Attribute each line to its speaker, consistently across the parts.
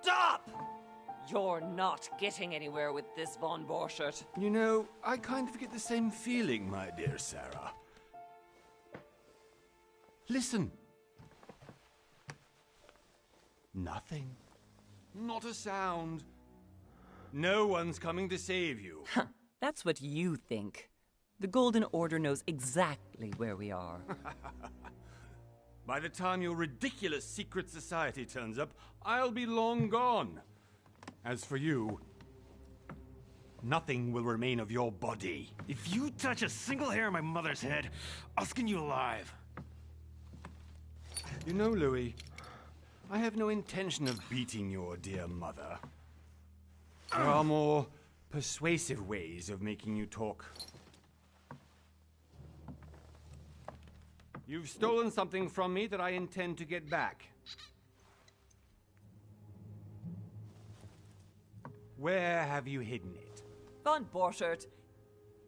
Speaker 1: Stop! You're not getting anywhere with this, von Borchert.
Speaker 2: You know, I kind of get the same feeling, my dear Sarah. Listen. Nothing. Not a sound. No one's coming to save you.
Speaker 1: That's what you think. The Golden Order knows exactly where we are.
Speaker 2: By the time your ridiculous secret society turns up, I'll be long gone. As for you, nothing will remain of your body.
Speaker 3: If you touch a single hair on my mother's head, I'll skin you alive.
Speaker 2: You know, Louis, I have no intention of beating your dear mother. There are more persuasive ways of making you talk. You've stolen something from me that I intend to get back. Where have you hidden it?
Speaker 1: Von Borchert,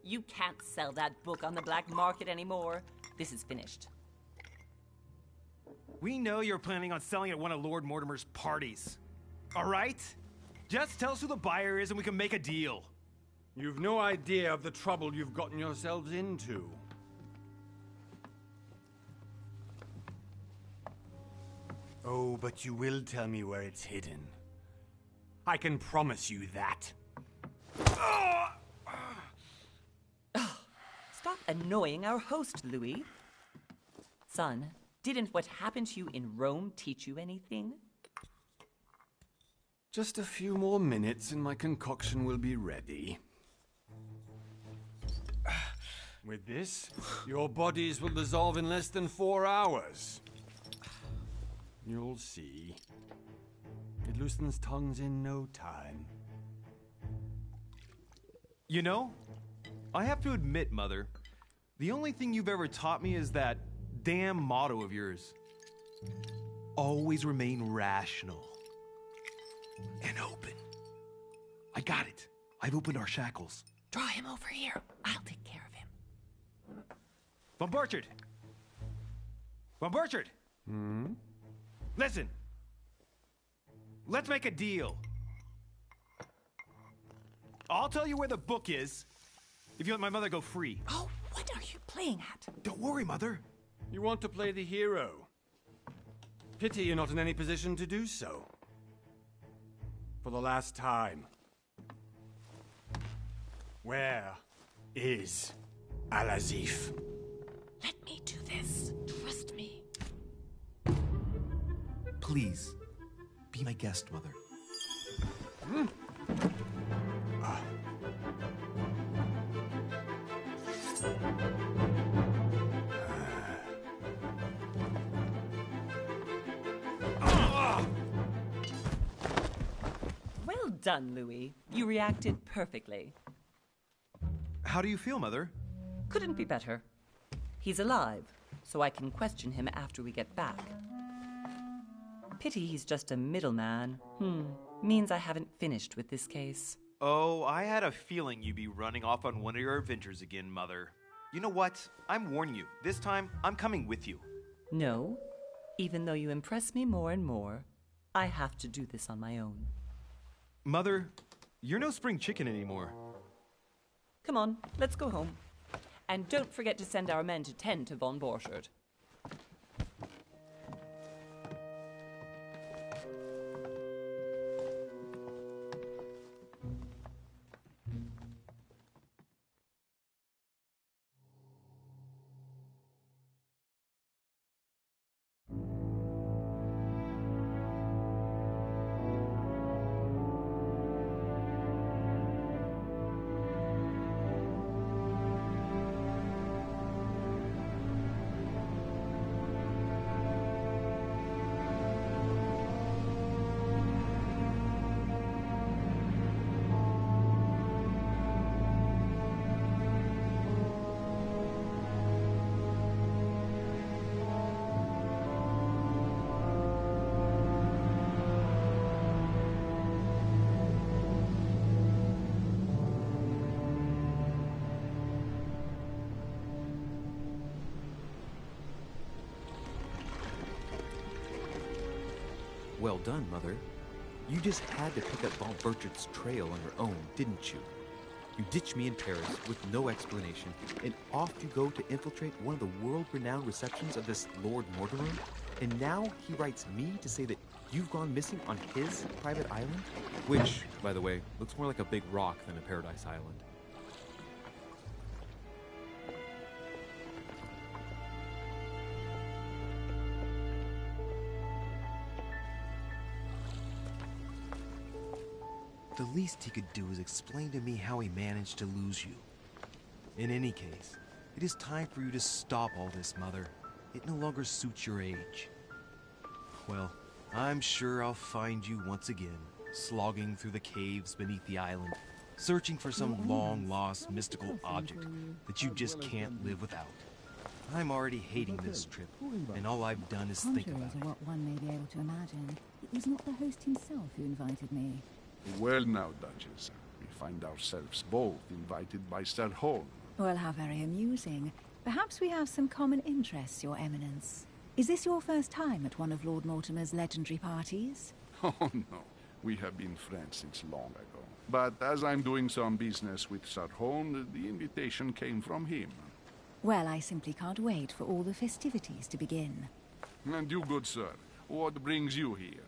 Speaker 1: you can't sell that book on the black market anymore. This is finished.
Speaker 3: We know you're planning on selling it at one of Lord Mortimer's parties. All right? Just tell us who the buyer is and we can make a deal.
Speaker 2: You've no idea of the trouble you've gotten yourselves into. Oh, but you will tell me where it's hidden. I can promise you that.
Speaker 1: Stop annoying our host, Louis. Son, didn't what happened to you in Rome teach you anything?
Speaker 2: Just a few more minutes and my concoction will be ready. With this, your bodies will dissolve in less than 4 hours. You'll see. It loosens tongues in no time.
Speaker 3: You know, I have to admit, Mother, the only thing you've ever taught me is that damn motto of yours. Always remain rational. And open. I got it. I've opened our shackles.
Speaker 1: Draw him over here. I'll take care of him.
Speaker 3: Von Borchert! Von Borchert! Listen. Let's make a deal. I'll tell you where the book is if you let my mother go free.
Speaker 1: Oh, what are you playing at?
Speaker 3: Don't worry, Mother.
Speaker 2: You want to play the hero. Pity you're not in any position to do so. For the last time. Where is Al-Azif?
Speaker 1: Let me do this. Trust me.
Speaker 4: Please, be my guest, Mother.
Speaker 1: Well done, Louis. You reacted perfectly.
Speaker 3: How do you feel, Mother?
Speaker 1: Couldn't be better. He's alive, so I can question him after we get back. Pity he's just a middleman. Means I haven't finished with this case.
Speaker 5: Oh, I had a feeling you'd be running off on one of your adventures again, Mother. You know what? I'm warning you. This time, I'm coming with you.
Speaker 1: No, even though you impress me more and more, I have to do this on my own.
Speaker 3: Mother, you're no spring chicken anymore.
Speaker 1: Come on, let's go home. And don't forget to send our men to tend to von Borchert.
Speaker 6: Well done, Mother. You just had to pick up Von Burchard's trail on your own, didn't you? You ditch me in Paris with no explanation, and off you go to infiltrate one of the world-renowned receptions of this Lord Mortimer? And now he writes me to say that you've gone missing on his private island? Which, by the way, looks more like a big rock than a paradise island.
Speaker 3: The least he could do is explain to me how he managed to lose you. In any case, it is time for you to stop all this, Mother. It no longer suits your age. Well, I'm sure I'll find you once again, slogging through the caves beneath the island, searching for some long-lost mystical object that you just can't live without. I'm already hating this trip, and all I've done is think about
Speaker 7: Contrary
Speaker 3: it.
Speaker 7: to what one may be able to imagine, it was not the host himself who invited me.
Speaker 8: Well now, Duchess, we find ourselves both invited by Sir Holm.
Speaker 7: Well, how very amusing. Perhaps we have some common interests, Your Eminence. Is this your first time at one of Lord Mortimer's legendary parties?
Speaker 8: Oh no, we have been friends since long ago. But as I'm doing some business with Sir Holm, the invitation came from him.
Speaker 7: Well, I simply can't wait for all the festivities to begin.
Speaker 8: And you, good sir, what brings you here?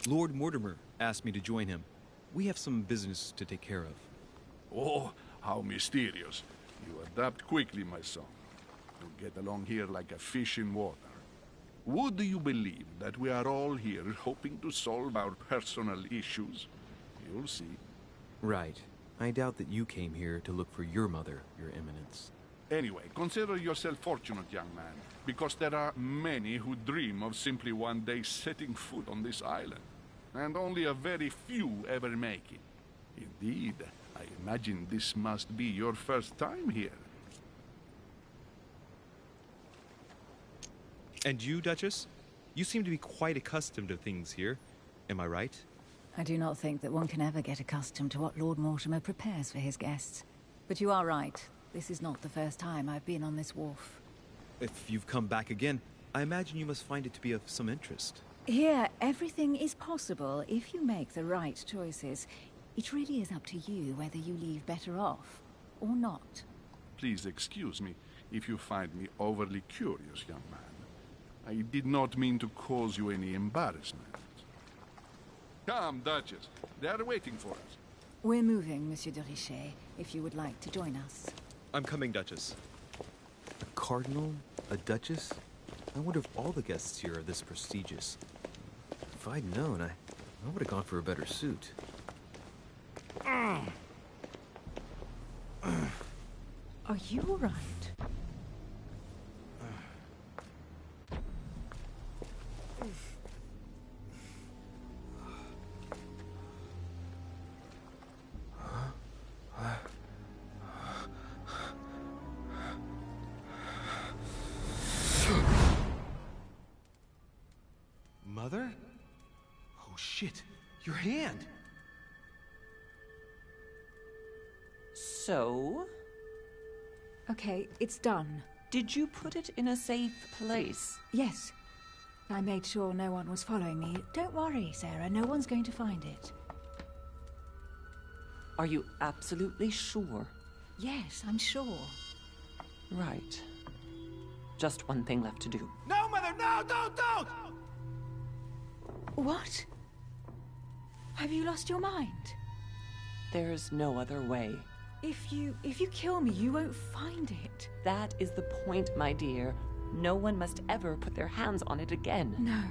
Speaker 6: Lord Mortimer asked me to join him. We have some business to take care of.
Speaker 8: Oh, how mysterious. You adapt quickly, my son. You get along here like a fish in water. Would you believe that we are all here hoping to solve our personal issues? You'll see.
Speaker 6: Right. I doubt that you came here to look for your mother, Your Eminence.
Speaker 8: Anyway, consider yourself fortunate, young man, because there are many who dream of simply one day setting foot on this island, and only a very few ever make it. Indeed, I imagine this must be your first time here.
Speaker 6: And you, Duchess? You seem to be quite accustomed to things here. Am I right?
Speaker 7: I do not think that one can ever get accustomed to what Lord Mortimer prepares for his guests. But you are right. This is not the first time I've been on this wharf.
Speaker 6: If you've come back again, I imagine you must find it to be of some interest.
Speaker 7: Here, everything is possible if you make the right choices. It really is up to you whether you leave better off or not.
Speaker 8: Please excuse me if you find me overly curious, young man. I did not mean to cause you any embarrassment. Come, Duchess. They are waiting for us.
Speaker 7: We're moving, Monsieur de Richet, if you would like to join us.
Speaker 6: I'm coming, Duchess. A cardinal? A duchess? I wonder if all the guests here are this prestigious. If I'd known, I would have gone for a better suit.
Speaker 7: Are you all right?
Speaker 3: Mother? Oh shit, your hand!
Speaker 1: So,
Speaker 7: Okay, it's done.
Speaker 1: did you put it in a safe place?
Speaker 7: Yes. I made sure no one was following me. Don't worry, Sarah, no one's going to find it.
Speaker 1: Are you absolutely sure?
Speaker 7: Yes, I'm sure.
Speaker 1: Right. Just one thing left to do.
Speaker 3: No, Mother, no, don't!
Speaker 7: What? Have you lost your mind?
Speaker 1: There's no other way.
Speaker 7: If you kill me, you won't find it.
Speaker 1: That is the point, my dear. No one must ever put their hands on it again.
Speaker 7: No.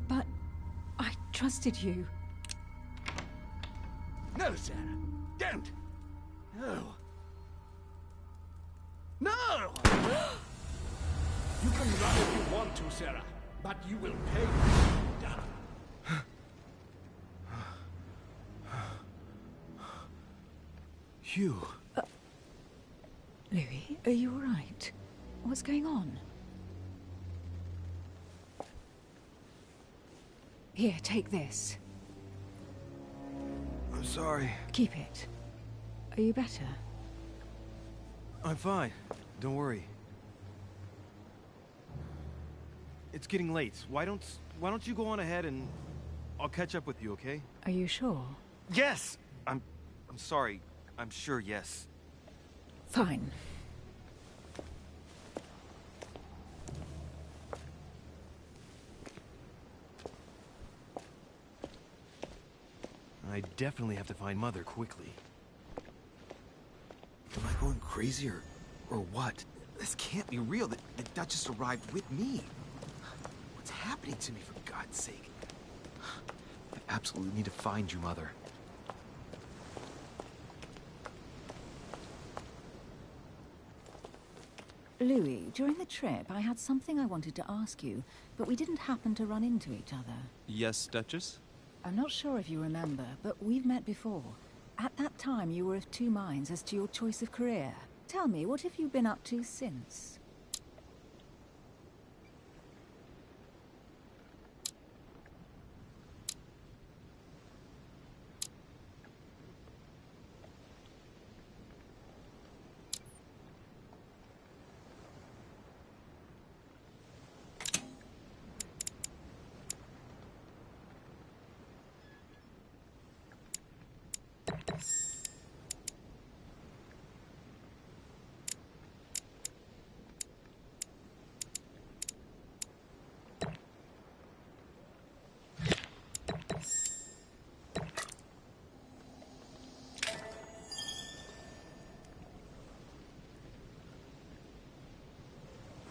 Speaker 7: But I trusted you.
Speaker 8: No, Sarah. Don't. No. No!
Speaker 9: You can run if you want to, Sarah, but you will pay.
Speaker 3: Hugh.
Speaker 7: Louis, are you all right? What's going on? Here, take this.
Speaker 3: I'm sorry.
Speaker 7: Keep it. Are you better?
Speaker 3: I'm fine. Don't worry. it's getting late. Why don't you go on ahead and I'll catch up with you, okay?
Speaker 7: Are you sure?
Speaker 3: Yes! I'm sorry. I'm sure, yes.
Speaker 7: Fine.
Speaker 3: I definitely have to find Mother quickly.
Speaker 4: Am I going crazy or what? This can't be real. The Duchess arrived with me. What's happening to me, for God's sake? I absolutely need to find you, Mother.
Speaker 7: Louis, during the trip, I had something I wanted to ask you, but we didn't happen to run into each other.
Speaker 6: Yes, Duchess?
Speaker 7: I'm not sure if you remember, but we've met before. At that time, you were of two minds as to your choice of career. Tell me, what have you been up to since?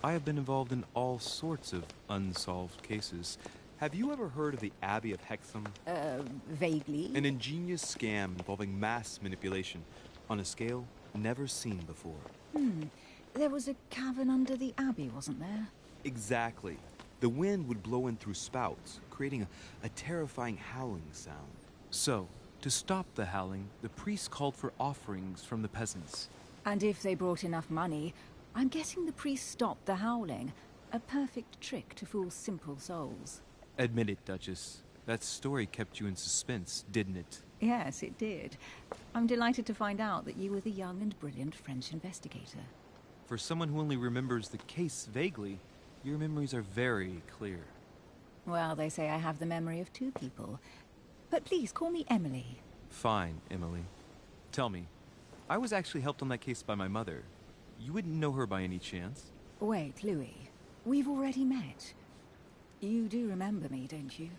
Speaker 6: I have been involved in all sorts of unsolved cases. Have you ever heard of the Abbey of Hexham?
Speaker 7: Vaguely.
Speaker 6: An ingenious scam involving mass manipulation on a scale never seen before.
Speaker 7: There was a cavern under the abbey, wasn't there?
Speaker 6: Exactly. The wind would blow in through spouts, creating a terrifying howling sound. So, to stop the howling, the priests called for offerings from the peasants.
Speaker 7: And if they brought enough money, I'm guessing the priest stopped the howling. A perfect trick to fool simple souls.
Speaker 6: Admit it, Duchess. That story kept you in suspense, didn't it?
Speaker 7: Yes, it did. I'm delighted to find out that you were the young and brilliant French investigator.
Speaker 6: For someone who only remembers the case vaguely, your memories are very clear.
Speaker 7: Well, they say I have the memory of two people. But please, call me Emily.
Speaker 6: Fine, Emily. Tell me, I was actually helped on that case by my mother. You wouldn't know her by any chance?
Speaker 7: Wait, Louis. We've already met. You do remember me, don't you?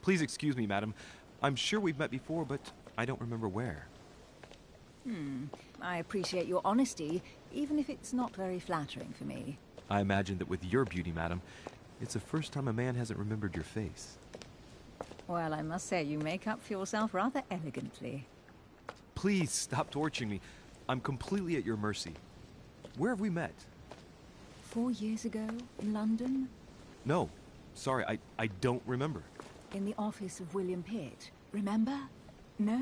Speaker 6: Please excuse me, madam. I'm sure we've met before, but I don't remember where.
Speaker 7: I appreciate your honesty, even if it's not very flattering for me.
Speaker 6: I imagine that with your beauty, madam, it's the first time a man hasn't remembered your face.
Speaker 7: Well, I must say you make up for yourself rather elegantly.
Speaker 6: Please stop torturing me. I'm completely at your mercy. Where have we met?
Speaker 7: 4 years ago, in London?
Speaker 6: No. Sorry, I don't remember.
Speaker 7: In the office of William Pitt. Remember? No?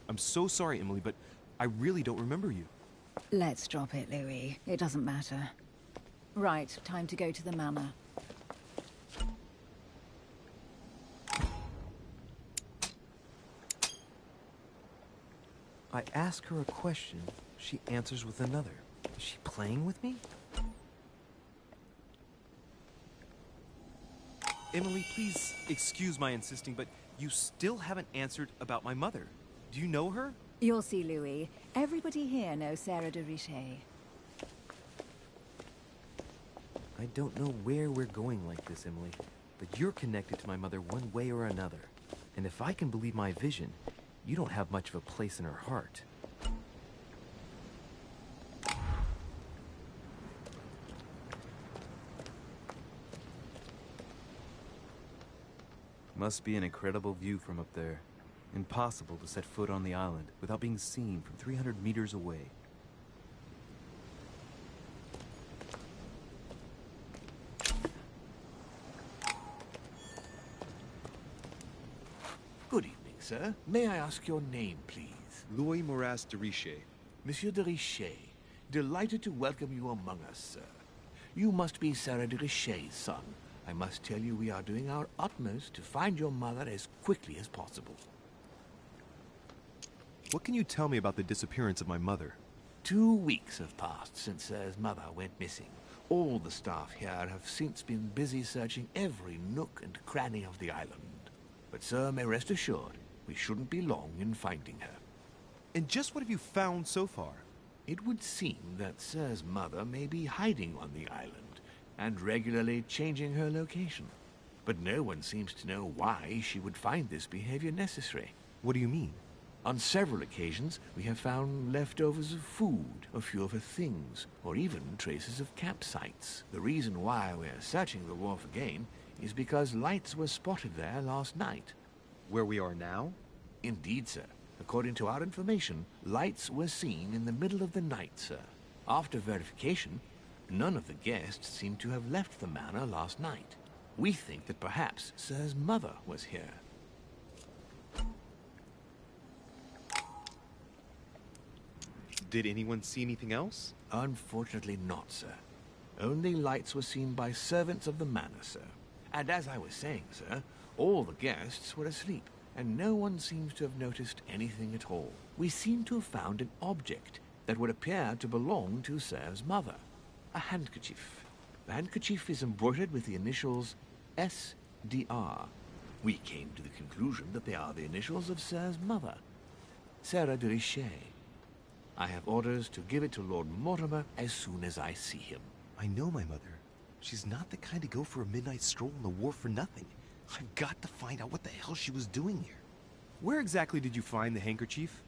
Speaker 6: I'm so sorry, Emily, but I really don't remember you.
Speaker 7: Let's drop it, Louis. It doesn't matter. Right, time to go to the manor.
Speaker 6: I ask her a question, she answers with another. Is she playing with me? Emily, please excuse my insisting, but you still haven't answered about my mother. Do you know her?
Speaker 7: You'll see, Louis. Everybody here knows Sarah de Richet.
Speaker 6: I don't know where we're going like this, Emily, but you're connected to my mother one way or another. And if I can believe my vision, you don't have much of a place in her heart. Must be an incredible view from up there. Impossible to set foot on the island without being seen from 300 meters away.
Speaker 9: Good evening, sir. May I ask your name, please?
Speaker 6: Louis Moras de Richet.
Speaker 9: Monsieur de Richet. Delighted to welcome you among us, sir. You must be Sarah de Richet's son. I must tell you we are doing our utmost to find your mother as quickly as possible.
Speaker 6: What can you tell me about the disappearance of my mother?
Speaker 9: 2 weeks have passed since Sir's mother went missing. All the staff here have since been busy searching every nook and cranny of the island. But Sir may rest assured, we shouldn't be long in finding her.
Speaker 3: And just what have you found so far?
Speaker 9: It would seem that Sir's mother may be hiding on the island and regularly changing her location. But no one seems to know why she would find this behavior necessary.
Speaker 3: What do you mean?
Speaker 9: On several occasions, we have found leftovers of food, a few of her things, or even traces of campsites. The reason why we're searching the wharf again is because lights were spotted there last night.
Speaker 3: Where we are now?
Speaker 9: Indeed, sir. According to our information, lights were seen in the middle of the night, sir. After verification, none of the guests seem to have left the manor last night. We think that perhaps Sir's mother was here.
Speaker 3: Did anyone see anything else?
Speaker 9: Unfortunately not, sir. Only lights were seen by servants of the manor, sir. And as I was saying, sir, all the guests were asleep, and no one seems to have noticed anything at all. We seem to have found an object that would appear to belong to Sir's mother. A handkerchief. The handkerchief is embroidered with the initials SDR. We came to the conclusion that they are the initials of Sir's mother, Sarah de Richet. I have orders to give it to Lord Mortimer as soon as I see him.
Speaker 3: I know my mother. She's not the kind to go for a midnight stroll on the wharf for nothing. I've got to find out what the hell she was doing here. Where exactly did you find the handkerchief?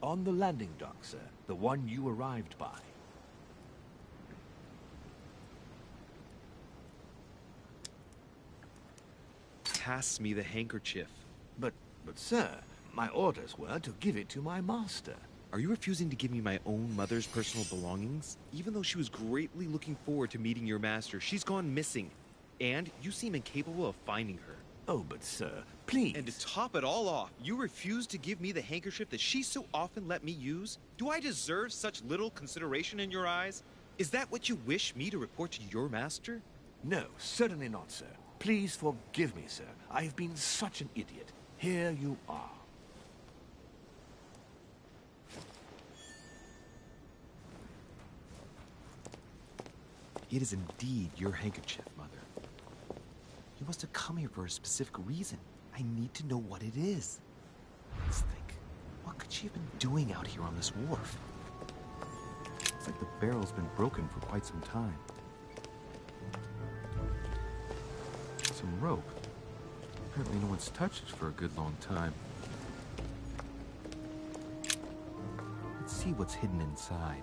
Speaker 9: On the landing dock, sir. The one you arrived by.
Speaker 3: Pass me the handkerchief.
Speaker 9: But sir, my orders were to give it to my master.
Speaker 3: Are you refusing to give me my own mother's personal belongings? Even though she was greatly looking forward to meeting your master, she's gone missing. And you seem incapable of finding her.
Speaker 9: Oh, but sir, please.
Speaker 3: And to top it all off, you refuse to give me the handkerchief that she so often let me use? Do I deserve such little consideration in your eyes? Is that what you wish me to report to your master?
Speaker 9: No, certainly not, sir. Please forgive me, sir. I have been such an idiot. Here you are.
Speaker 6: It is indeed your handkerchief, Mother. You must have come here for a specific reason. I need to know what it is. Let's think. What could she have been doing out here on this wharf? Looks like the barrel's been broken for quite some time. Some rope. Apparently no one's touched it for a good long time. Let's see what's hidden inside.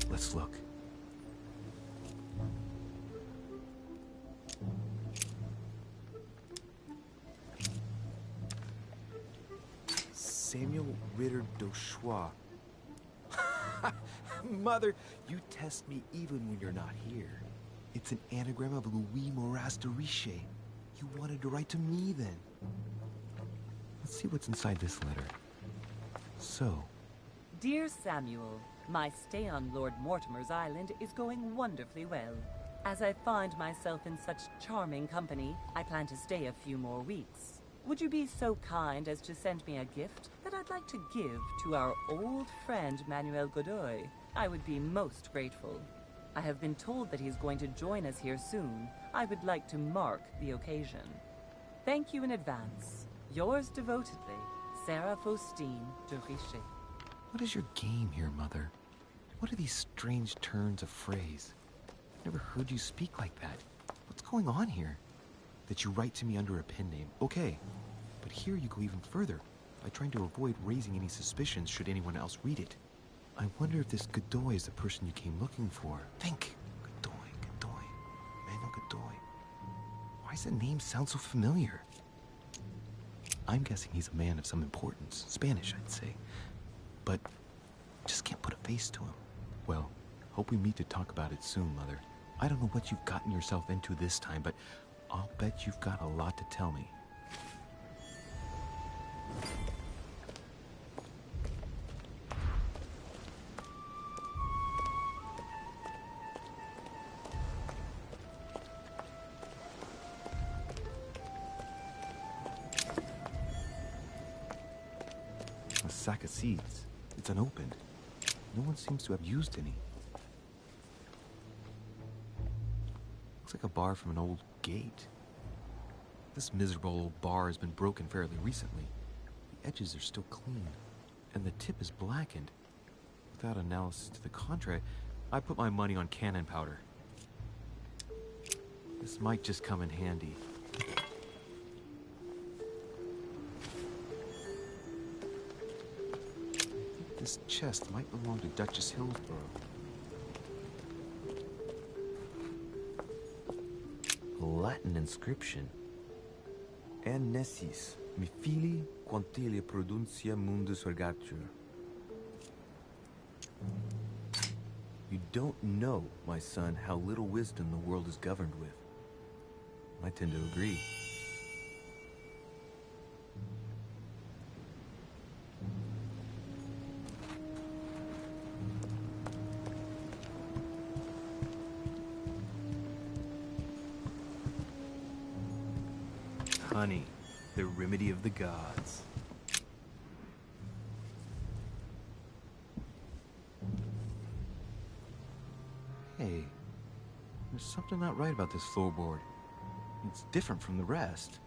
Speaker 6: Let's look. Samuel Ritter d'Auchois. Mother, you test me even when you're not here. It's an anagram of Louis Moras de Richet. You wanted to write to me then. Let's see what's inside this letter. So.
Speaker 1: Dear Samuel, my stay on Lord Mortimer's island is going wonderfully well. As I find myself in such charming company, I plan to stay a few more weeks. Would you be so kind as to send me a gift that I'd like to give to our old friend Manuel Godoy? I would be most grateful. I have been told that he's going to join us here soon. I would like to mark the occasion. Thank you in advance. Yours devotedly, Sarah Faustine de Richet.
Speaker 6: What is your game here, Mother? What are these strange turns of phrase? I've never heard you speak like that. What's going on here? That you write to me under a pen name, okay. But here you go even further, by trying to avoid raising any suspicions should anyone else read it. I wonder if this Godoy is the person you came looking for. Think. Godoy. Manuel Godoy. Why does that name sound so familiar? I'm guessing he's a man of some importance. Spanish, I'd say. But just can't put a face to him. Well, hope we meet to talk about it soon, Mother. I don't know what you've gotten yourself into this time, but I'll bet you've got a lot to tell me. A sack of seeds. It It's unopened. No one seems to have used any. Looks like a bar from an old gate. This miserable old bar has been broken fairly recently. The edges are still clean, and the tip is blackened. Without analysis to the contrary, I put my money on cannon powder. This might just come in handy. This chest might belong to Duchess Hillsborough. A Latin inscription. En nessis, mi fili quantilia produncia mundus ergatur. You don't know, my son, how little wisdom the world is governed with. I tend to agree.
Speaker 3: Honey, the remedy of the gods.
Speaker 6: Hey, there's something not right about this floorboard. It's different from the rest.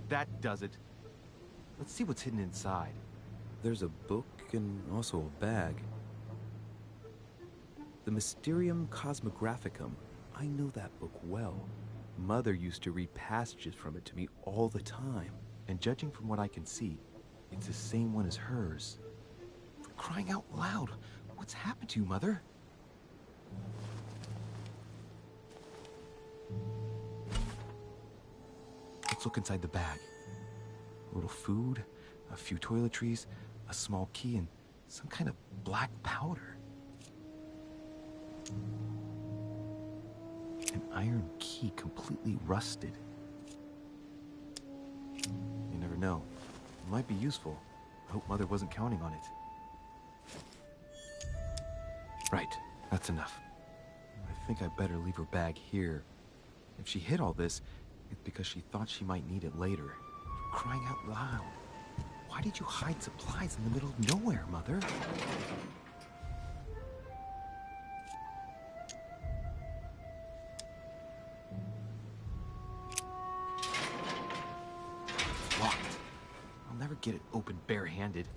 Speaker 3: That does it.
Speaker 6: Let's see what's hidden inside. There's a book and also a bag. The Mysterium Cosmographicum. I know that book well. Mother used to read passages from it to me all the time. And judging from what I can see, it's the same one as hers. For crying out loud, what's happened to you, Mother? Let's look inside the bag. A little food, a few toiletries, a small key, and some kind of black powder. An iron key completely rusted. You never know. It might be useful. I hope Mother wasn't counting on it. Right, that's enough. I think I better leave her bag here. If she hid all this, it's because she thought she might need it later. For crying out loud. Why did you hide supplies in the middle of nowhere, Mother? It's locked. I'll never get it open bare-handed.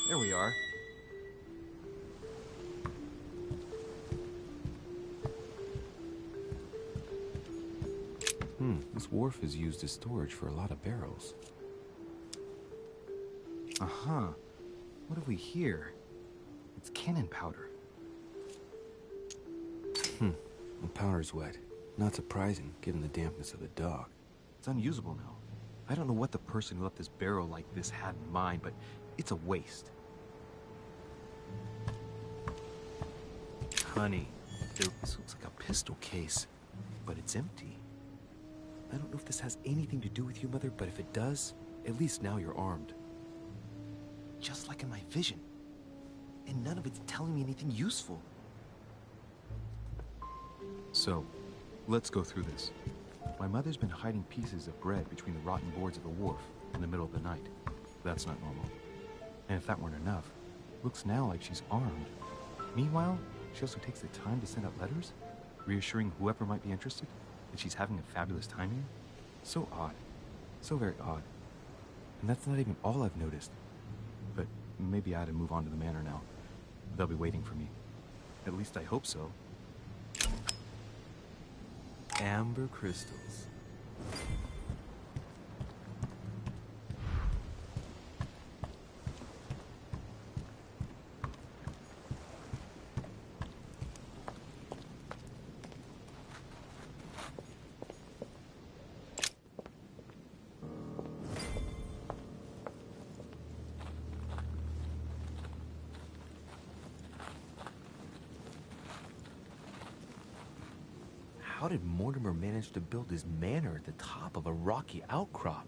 Speaker 6: There we are. This wharf is used as storage for a lot of barrels. Uh-huh. What have we here? It's cannon powder. The powder's wet. Not surprising, given the dampness of the dock. It's unusable now. I don't know what the person who left this barrel like this had in mind, but it's a waste.
Speaker 3: Honey,
Speaker 6: This looks like a pistol case, but it's empty. I don't know if this has anything to do with you, Mother, but if it does, at least now you're armed. Just like in my vision. And none of it's telling me anything useful. So, let's go through this. My mother's been hiding pieces of bread between the rotten boards of the wharf in the middle of the night. That's not normal. And if that weren't enough, looks now like she's armed. Meanwhile, she also takes the time to send out letters, reassuring whoever might be interested that she's having a fabulous time here. So odd. So very odd. And that's not even all I've noticed. But maybe I ought to move on to the manor now. They'll be waiting for me. At least I hope so.
Speaker 3: amber crystals.
Speaker 6: How did Mortimer manage to build his manor at the top of a rocky outcrop?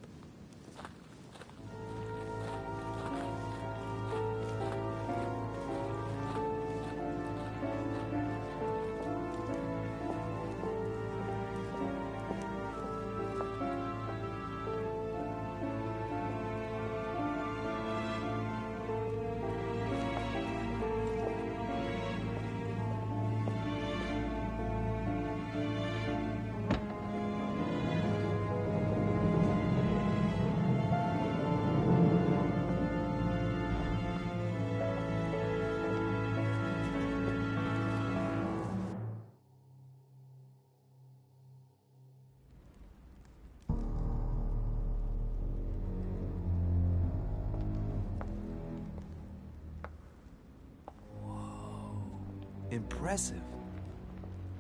Speaker 3: Impressive.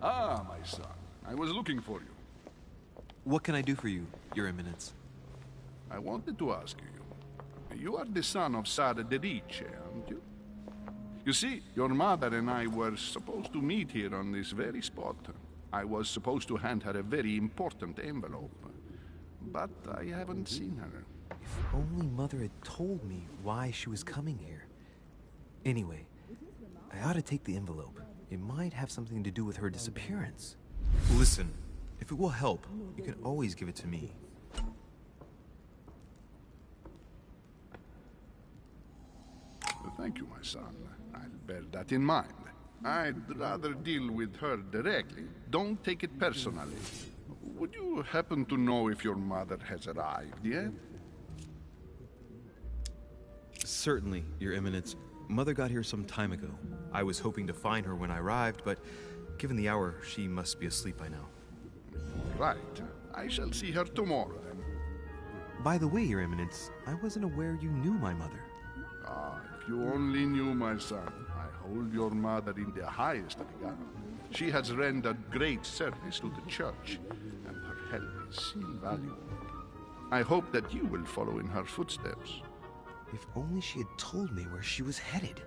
Speaker 8: Ah, my son. I was looking for you.
Speaker 3: What can I do for you, Your Eminence?
Speaker 8: I wanted to ask you. You are the son of Sara de Riche, aren't you? You see, your mother and I were supposed to meet here on this very spot. I was supposed to hand her a very important envelope. But I haven't seen her.
Speaker 6: If only Mother had told me why she was coming here. Anyway, I ought to take the envelope. It might have something to do with her disappearance. Listen, if it will help, you can always give it to me.
Speaker 8: Thank you, my son. I'll bear that in mind. I'd rather deal with her directly. Don't take it personally. Would you happen to know if your mother has arrived yet?
Speaker 6: Certainly, Your Eminence. Mother got here some time ago. I was hoping to find her when I arrived, but given the hour, she must be asleep by now.
Speaker 8: Right. I shall see her tomorrow, then.
Speaker 6: By the way, Your Eminence, I wasn't aware you knew my mother.
Speaker 8: Ah, if you only knew, my son. I hold your mother in the highest regard. She has rendered great service to the church, and her help is invaluable. I hope that you will follow in her footsteps.
Speaker 6: If only she had told me where she was headed.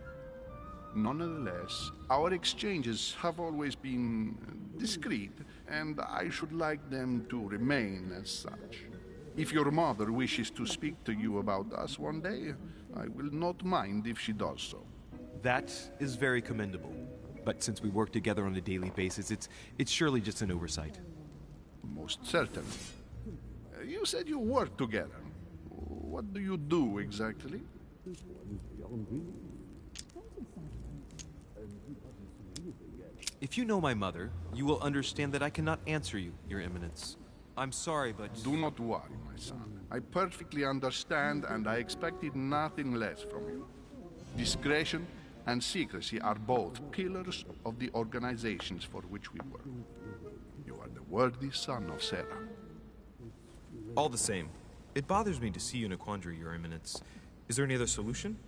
Speaker 8: Nonetheless, our exchanges have always been discreet, and I should like them to remain as such. If your mother wishes to speak to you about us one day, I will not mind if she does so.
Speaker 6: That is very commendable. But since we work together on a daily basis, it's surely just an oversight.
Speaker 8: Most certainly. You said you work together. What do you do exactly?
Speaker 6: If you know my mother, you will understand that I cannot answer you, Your Eminence. I'm sorry, but...
Speaker 8: Do not worry, my son. I perfectly understand, and I expected nothing less from you. Discretion and secrecy are both pillars of the organizations for which we work. You are the worthy son of Sarah.
Speaker 6: All the same, it bothers me to see you in a quandary, Your Eminence. Is there any other solution?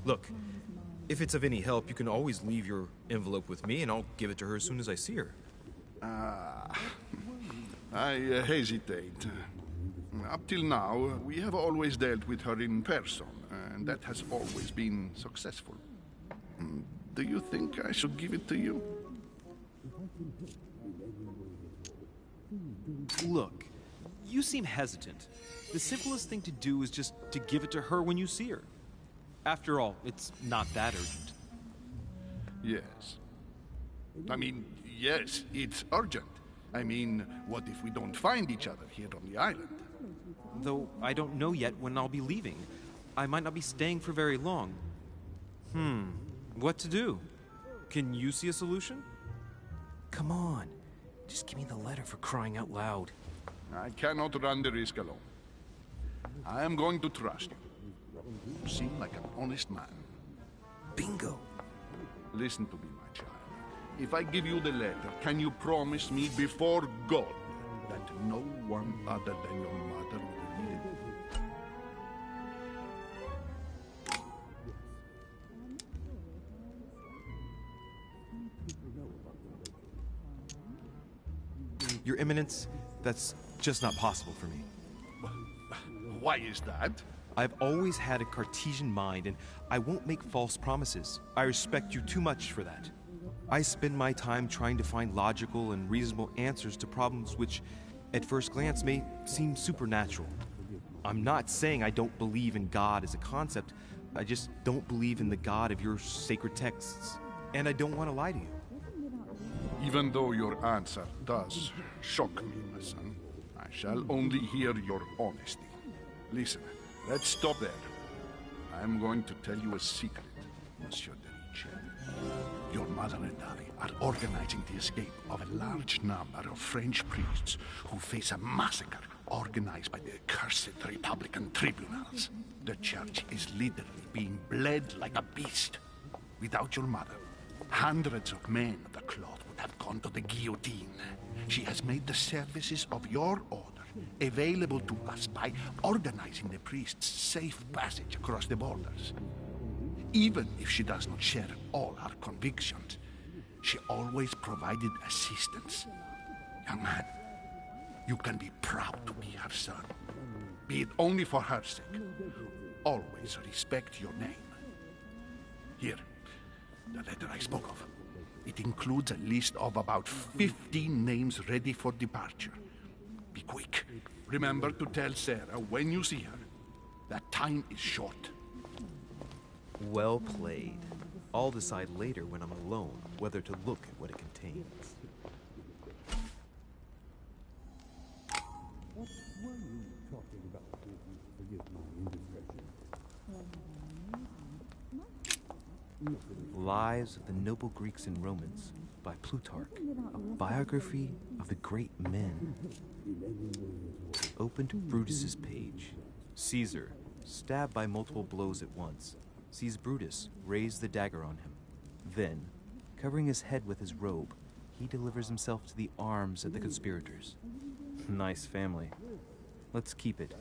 Speaker 6: Look, if it's of any help, you can always leave your envelope with me, and I'll give it to her as soon as I see her.
Speaker 8: I hesitate. Up till now, we have always dealt with her in person, and that has always been successful. Do you think I should give it to you?
Speaker 3: Look, you seem hesitant. The simplest thing to do is just to give it to her when you see her. After all, it's not that urgent.
Speaker 8: Yes. I mean, yes, it's urgent. I mean, what if we don't find each other here on the island?
Speaker 3: Though I don't know yet when I'll be leaving. I might not be staying for very long. What to do? Can you see a solution?
Speaker 6: Come on. Just give me the letter, for crying out loud.
Speaker 8: I cannot run the risk alone. I am going to trust you. You seem like an honest man.
Speaker 6: Bingo.
Speaker 8: Listen to me, my child. If I give you the letter, can you promise me before God that no one other than your mother will read it?
Speaker 6: Your Eminence, that's just not possible for me.
Speaker 8: Why is that?
Speaker 6: I've always had a Cartesian mind, and I won't make false promises. I respect you too much for that. I spend my time trying to find logical and reasonable answers to problems which, at first glance, may seem supernatural. I'm not saying I don't believe in God as a concept. I just don't believe in the God of your sacred texts. And I don't want to lie to you.
Speaker 8: Even though your answer does shock me, my son, I shall only hear your honesty. Listen, let's stop there. I'm going to tell you a secret, Monsieur de Riche. Your mother and I are organizing the escape of a large number of French priests who face a massacre organized by the accursed Republican tribunals. The church is literally being bled like a beast. Without your mother, hundreds of men of the cloth would have gone to the guillotine. She has made the services of your order available to us by organizing the priests' safe passage across the borders. Even if she does not share all our convictions, She always provided assistance. Young man, you can be proud to be her son. Be it only for her sake. Always respect your name. Here, the letter I spoke of. It includes a list of about 15 names ready for departure. Be quick. Remember to tell Sarah when you see her that time is short.
Speaker 6: Well played. I'll decide later when I'm alone whether to look at what it contains. Lives of the Noble Greeks and Romans by Plutarch, a biography of the great men. Open to Brutus's page. Caesar, stabbed by multiple blows at once, sees Brutus raise the dagger on him. Then, covering his head with his robe, he delivers himself to the arms of the conspirators. Nice family. Let's keep it.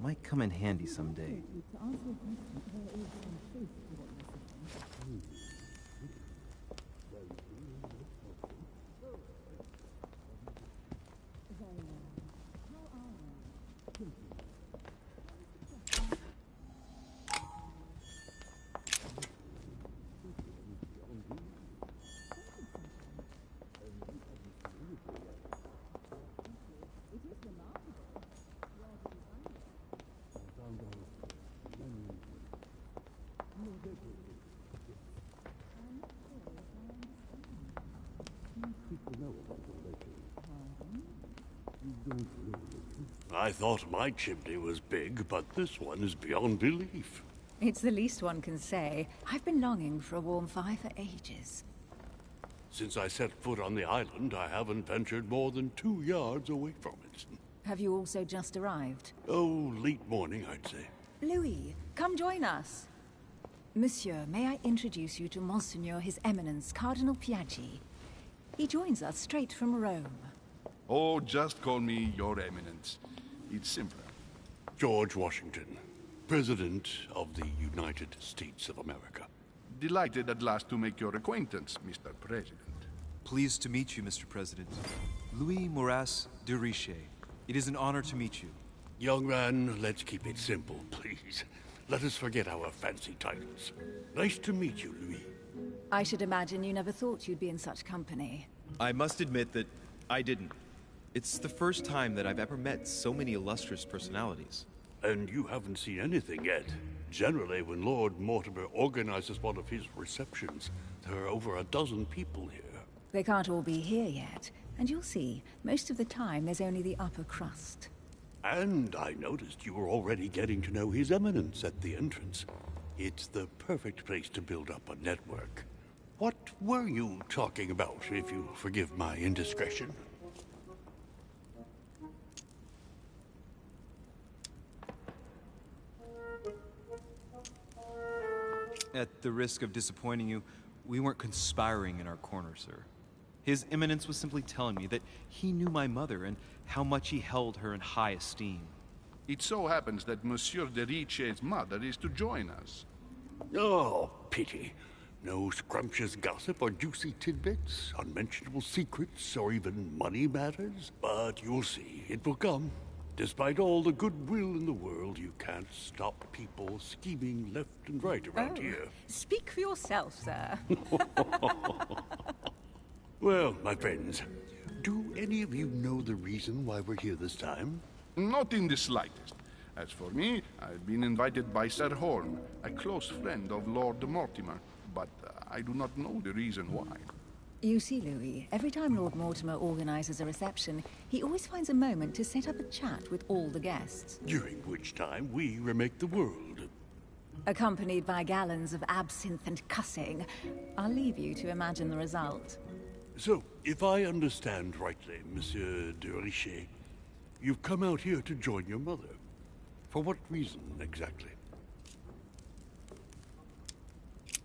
Speaker 6: Might come in handy someday.
Speaker 10: I thought my chimney was big, but this one is beyond belief.
Speaker 7: It's the least one can say. I've been longing for a warm fire for ages.
Speaker 10: Since I set foot on the island, I haven't ventured more than 2 yards away from it.
Speaker 7: Have you also just arrived?
Speaker 10: Oh, late morning, I'd say.
Speaker 7: Louis, come join us. Monsieur, may I introduce you to Monseigneur His Eminence, Cardinal Piaggi. He joins us straight from Rome.
Speaker 8: Oh, just call me Your Eminence. It's simpler.
Speaker 10: George Washington, President of the United States of America.
Speaker 8: Delighted at last to make your acquaintance, Mr. President.
Speaker 3: Pleased to meet you, Mr. President. Louis Moras de Richet. It is an honor to meet you.
Speaker 10: Young man, let's keep it simple, please. Let us forget our fancy titles. Nice to meet you, Louis.
Speaker 7: I should imagine you never thought you'd be in such company.
Speaker 3: I must admit that I didn't. It's the first time that I've ever met so many illustrious personalities.
Speaker 10: And you haven't seen anything yet. Generally, when Lord Mortimer organizes one of his receptions, there are over a dozen people here.
Speaker 7: They can't all be here yet, and you'll see, most of the time there's only the upper crust.
Speaker 10: And I noticed you were already getting to know His Eminence at the entrance. It's the perfect place to build up a network. What were you talking about, if you forgive my indiscretion?
Speaker 3: At the risk of disappointing you, we weren't conspiring in our corner, sir. His Eminence was simply telling me that he knew my mother and how much he held her in high esteem.
Speaker 8: It so happens that Monsieur de Richet's mother is to join us.
Speaker 10: Oh, pity. No scrumptious gossip or juicy tidbits, unmentionable secrets, or even money matters. But you'll see, it will come. Despite all the goodwill in the world, you can't stop people scheming left and right around here.
Speaker 7: Speak for yourself, sir.
Speaker 10: Well, my friends, do any of you know the reason why we're here this time?
Speaker 8: Not in the slightest. As for me, I've been invited by Sir Horn, a close friend of Lord Mortimer, but I do not know the reason why.
Speaker 7: You see, Louis, every time Lord Mortimer organizes a reception, he always finds a moment to set up a chat with all the guests.
Speaker 10: During which time we remake the world.
Speaker 7: Accompanied by gallons of absinthe and cussing. I'll leave you to imagine the result.
Speaker 10: So, if I understand rightly, Monsieur de Richet, you've come out here to join your mother. For what reason, exactly?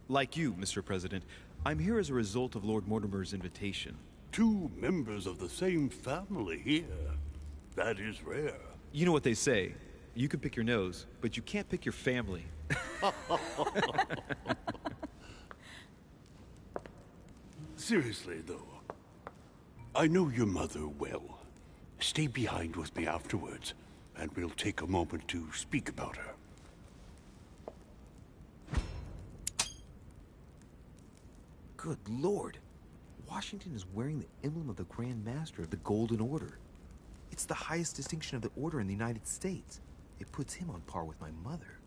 Speaker 3: Like you, Mr. President, I'm here as a result of Lord Mortimer's invitation.
Speaker 10: 2 members of the same family here. That is rare.
Speaker 3: You know what they say. You can pick your nose, but you can't pick your family.
Speaker 10: Seriously, though, I know your mother well. Stay behind with me afterwards, and we'll take a moment to speak about her.
Speaker 6: Good lord. Washington is wearing the emblem of the Grand Master of the Golden Order. It's the highest distinction of the Order in the United States. It puts him on par with my mother.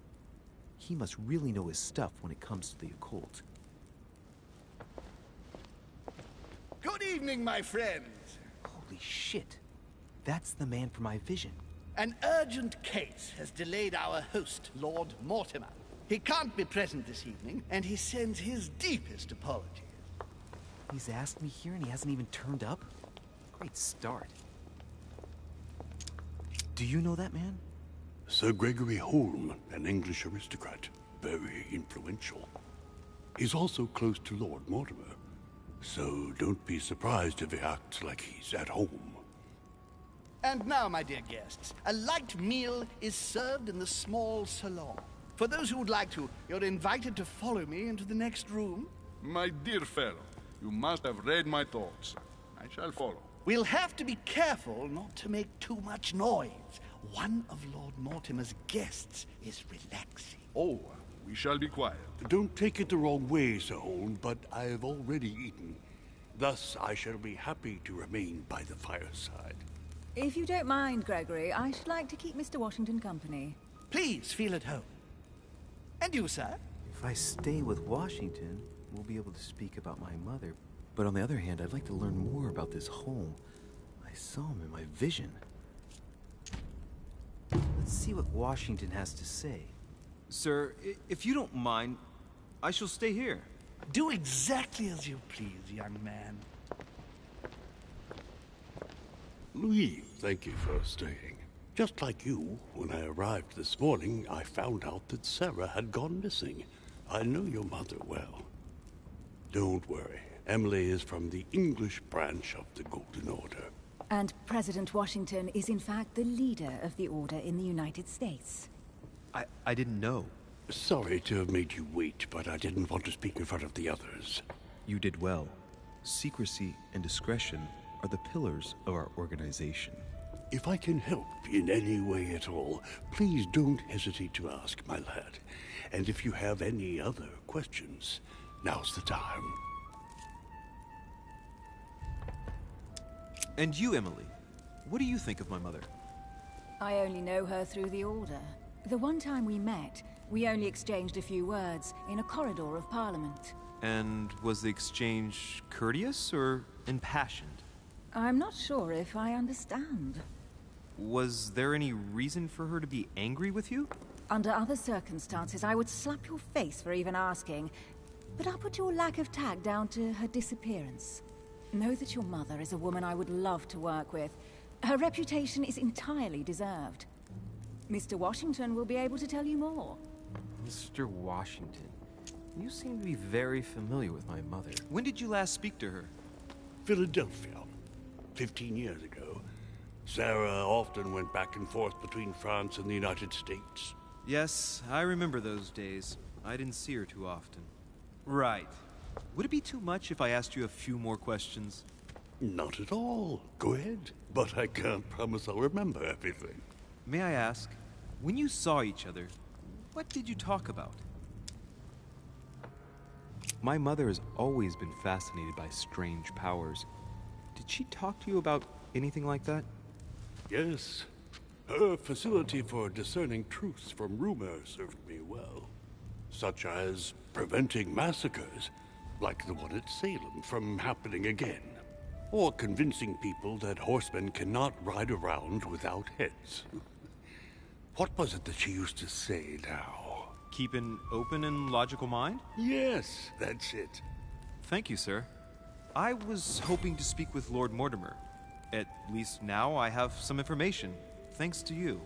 Speaker 6: He must really know his stuff when it comes to the occult.
Speaker 11: Good evening, my friends.
Speaker 6: Holy shit. That's the man for my vision.
Speaker 11: An urgent case has delayed our host, Lord Mortimer. He can't be present this evening, and he sends his deepest apologies.
Speaker 6: He's asked me here and he hasn't even turned up? Great start. Do you know that man?
Speaker 10: Sir Gregory Holm, an English aristocrat. Very influential. He's also close to Lord Mortimer, so don't be surprised if he acts like he's at home.
Speaker 11: And now, my dear guests, a light meal is served in the small salon. For those who would like to, you're invited to follow me into the next room.
Speaker 8: My dear fellow, you must have read my thoughts. I shall follow.
Speaker 11: We'll have to be careful not to make too much noise. One of Lord Mortimer's guests is relaxing.
Speaker 8: Oh, we shall be quiet.
Speaker 10: Don't take it the wrong way, Sir Holm, but I have already eaten. Thus, I shall be happy to remain by the fireside.
Speaker 7: If you don't mind, Gregory, I should like to keep Mr. Washington company.
Speaker 11: Please feel at home. And you, sir?
Speaker 6: If I stay with Washington, we'll be able to speak about my mother. But on the other hand, I'd like to learn more about this home. I saw him in my vision. Let's see what Washington has to say.
Speaker 3: Sir, if you don't mind, I shall stay here.
Speaker 11: Do exactly as you please, young man.
Speaker 10: Louis, thank you for staying. Just like you, when I arrived this morning, I found out that Sarah had gone missing. I know your mother well. Don't worry. Emily is from the English branch of the Golden Order.
Speaker 7: And President Washington is in fact the leader of the Order in the United States.
Speaker 3: I didn't know.
Speaker 10: Sorry to have made you wait, but I didn't want to speak in front of the others.
Speaker 6: You did well. Secrecy and discretion are the pillars of our organization.
Speaker 10: If I can help in any way at all, please don't hesitate to ask, my lad. And if you have any other questions, now's the time.
Speaker 3: And you, Emily, what do you think of my mother?
Speaker 7: I only know her through the Order. The one time we met, we only exchanged a few words in a corridor of Parliament.
Speaker 3: And was the exchange courteous or impassioned?
Speaker 7: I'm not sure if I understand.
Speaker 3: Was there any reason for her to be angry with you?
Speaker 7: Under other circumstances, I would slap your face for even asking, but I'll put your lack of tact down to her disappearance. Know that your mother is a woman I would love to work with. Her reputation is entirely deserved. Mr. Washington will be able to tell you more.
Speaker 6: Mr. Washington, you seem to be very familiar with my mother.
Speaker 3: When did you last speak to her?
Speaker 10: Philadelphia. 15 years ago. Sarah often went back and forth between France and the United States.
Speaker 3: Yes, I remember those days. I didn't see her too often. Right. Would it be too much if I asked you a few more questions?
Speaker 10: Not at all. Go ahead. But I can't promise I'll remember everything.
Speaker 3: May I ask, when you saw each other, what did you talk about?
Speaker 6: My mother has always been fascinated by strange powers. Did she talk to you about anything like that?
Speaker 10: Yes. Her facility for discerning truths from rumor served me well. Such as preventing massacres, like the one at Salem, from happening again. Or convincing people that horsemen cannot ride around without heads. What was it that she used to say now?
Speaker 3: Keep an open and logical mind?
Speaker 10: Yes, that's it.
Speaker 3: Thank you, sir. I was hoping to speak with Lord Mortimer. At least now I have some information, thanks to you.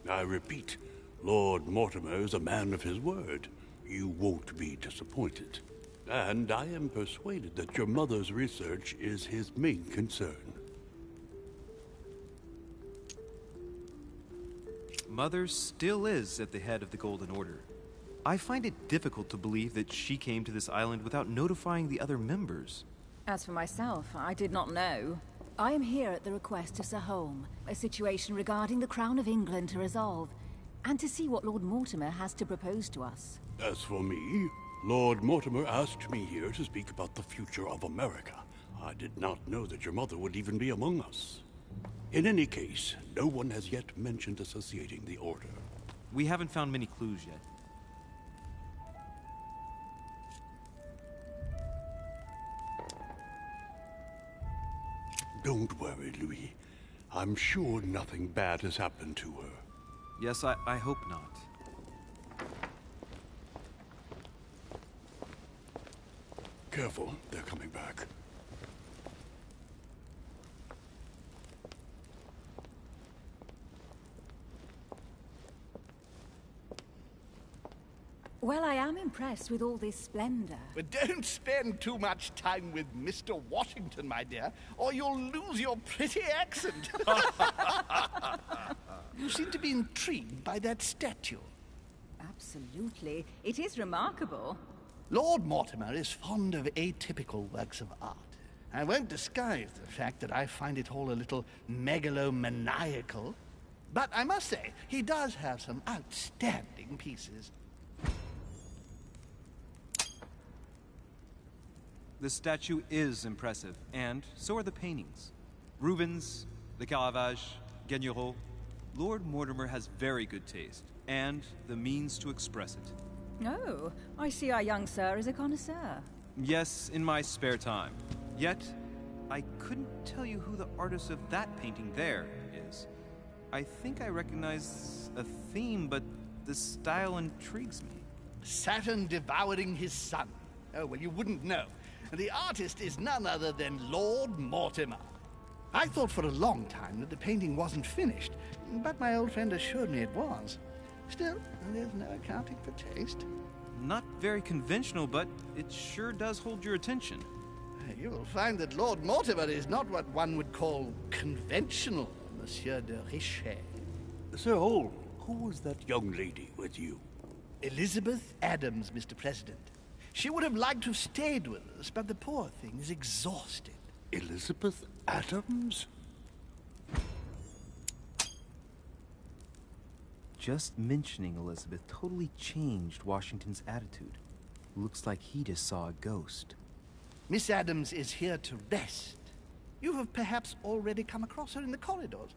Speaker 10: I repeat, Lord Mortimer is a man of his word. You won't be disappointed. And I am persuaded that your mother's research is his main concern.
Speaker 3: Mother still is at the head of the Golden Order. I find it difficult to believe that she came to this island without notifying the other members.
Speaker 7: As for myself, I did not know. I am here at the request of Sir Holm, a situation regarding the Crown of England to resolve, and to see what Lord Mortimer has to propose to us.
Speaker 10: As for me, Lord Mortimer asked me here to speak about the future of America. I did not know that your mother would even be among us. In any case, no one has yet mentioned associating the Order.
Speaker 3: We haven't found many clues yet.
Speaker 10: Don't worry, Louis. I'm sure nothing bad has happened to her.
Speaker 3: Yes, I hope not.
Speaker 10: Careful, they're coming back.
Speaker 7: Well, I am impressed with all this splendor.
Speaker 11: But don't spend too much time with Mr. Washington, my dear, or you'll lose your pretty accent. You seem to be intrigued by that statue.
Speaker 7: Absolutely. It is remarkable.
Speaker 11: Lord Mortimer is fond of atypical works of art. I won't disguise the fact that I find it all a little megalomaniacal. But I must say, he does have some outstanding pieces.
Speaker 3: The statue is impressive, and so are the paintings. Rubens, the Caravage, Guigneraud. Lord Mortimer has very good taste, and the means to express it.
Speaker 7: Oh, I see our young sir is a connoisseur.
Speaker 3: Yes, in my spare time. Yet, I couldn't tell you who the artist of that painting there is. I think I recognize a theme, but the style intrigues me.
Speaker 11: Saturn devouring his son. Oh, well, you wouldn't know. The artist is none other than Lord Mortimer. I thought for a long time that the painting wasn't finished, but my old friend assured me it was. Still, there's no accounting for taste.
Speaker 3: Not very conventional, but it sure does hold your attention.
Speaker 11: You will find that Lord Mortimer is not what one would call conventional, Monsieur de Richet.
Speaker 10: Sir Holm, who was that young lady with you?
Speaker 11: Elizabeth Adams, Mr. President. She would have liked to have stayed with us, but the poor thing is exhausted.
Speaker 10: Elizabeth Adams?
Speaker 6: Just mentioning Elizabeth totally changed Washington's attitude. Looks like he just saw a ghost.
Speaker 11: Miss Adams is here to rest. You have perhaps already come across her in the corridors.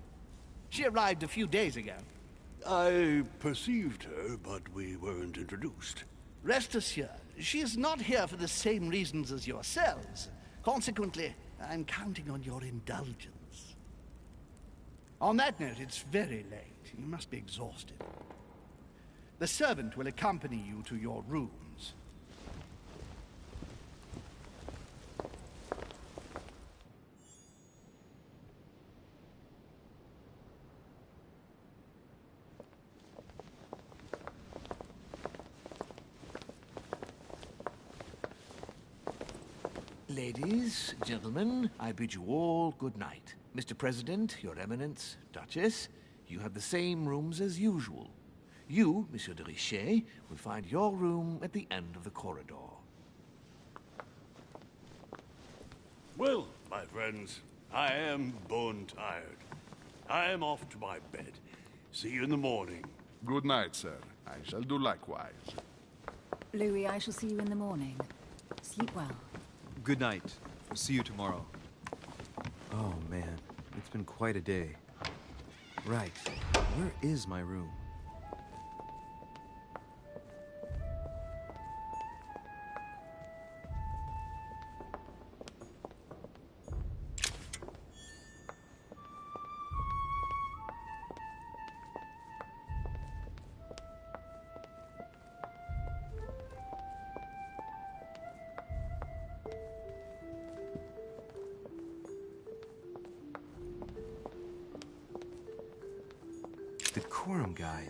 Speaker 11: She arrived a few days ago.
Speaker 10: I perceived her, but we weren't introduced.
Speaker 11: Rest assured, she is not here for the same reasons as yourselves. Consequently, I'm counting on your indulgence. On that note, it's very late. You must be exhausted. The servant will accompany you to your rooms.
Speaker 9: Ladies, gentlemen, I bid you all good night. Mr. President, Your Eminence, Duchess, you have the same rooms as usual. You, Monsieur de Richet, will find your room at the end of the corridor.
Speaker 10: Well, my friends, I am bone tired. I am off to my bed. See you in the morning.
Speaker 8: Good night, sir. I shall do likewise.
Speaker 7: Louis, I shall see you in the morning. Sleep well.
Speaker 3: Good night. See you tomorrow.
Speaker 6: Oh man, it's been quite a day. Right, where is my room? The Quorum Guide.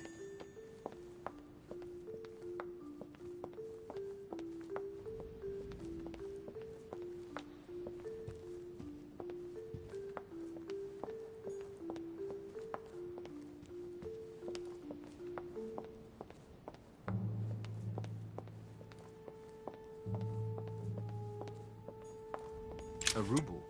Speaker 3: A ruble.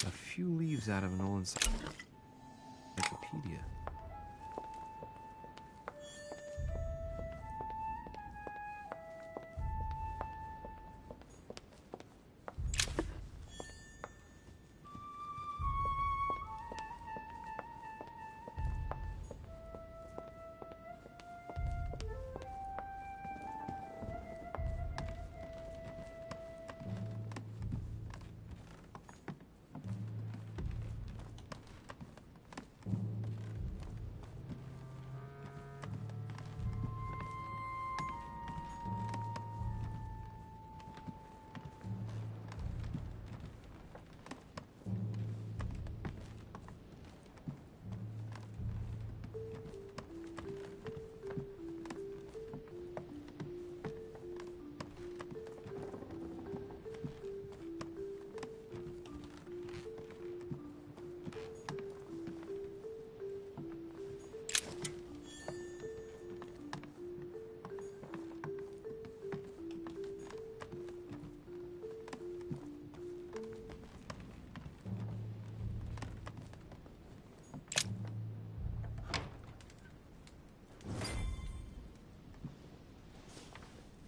Speaker 3: A few leaves out of an old encyclopedia.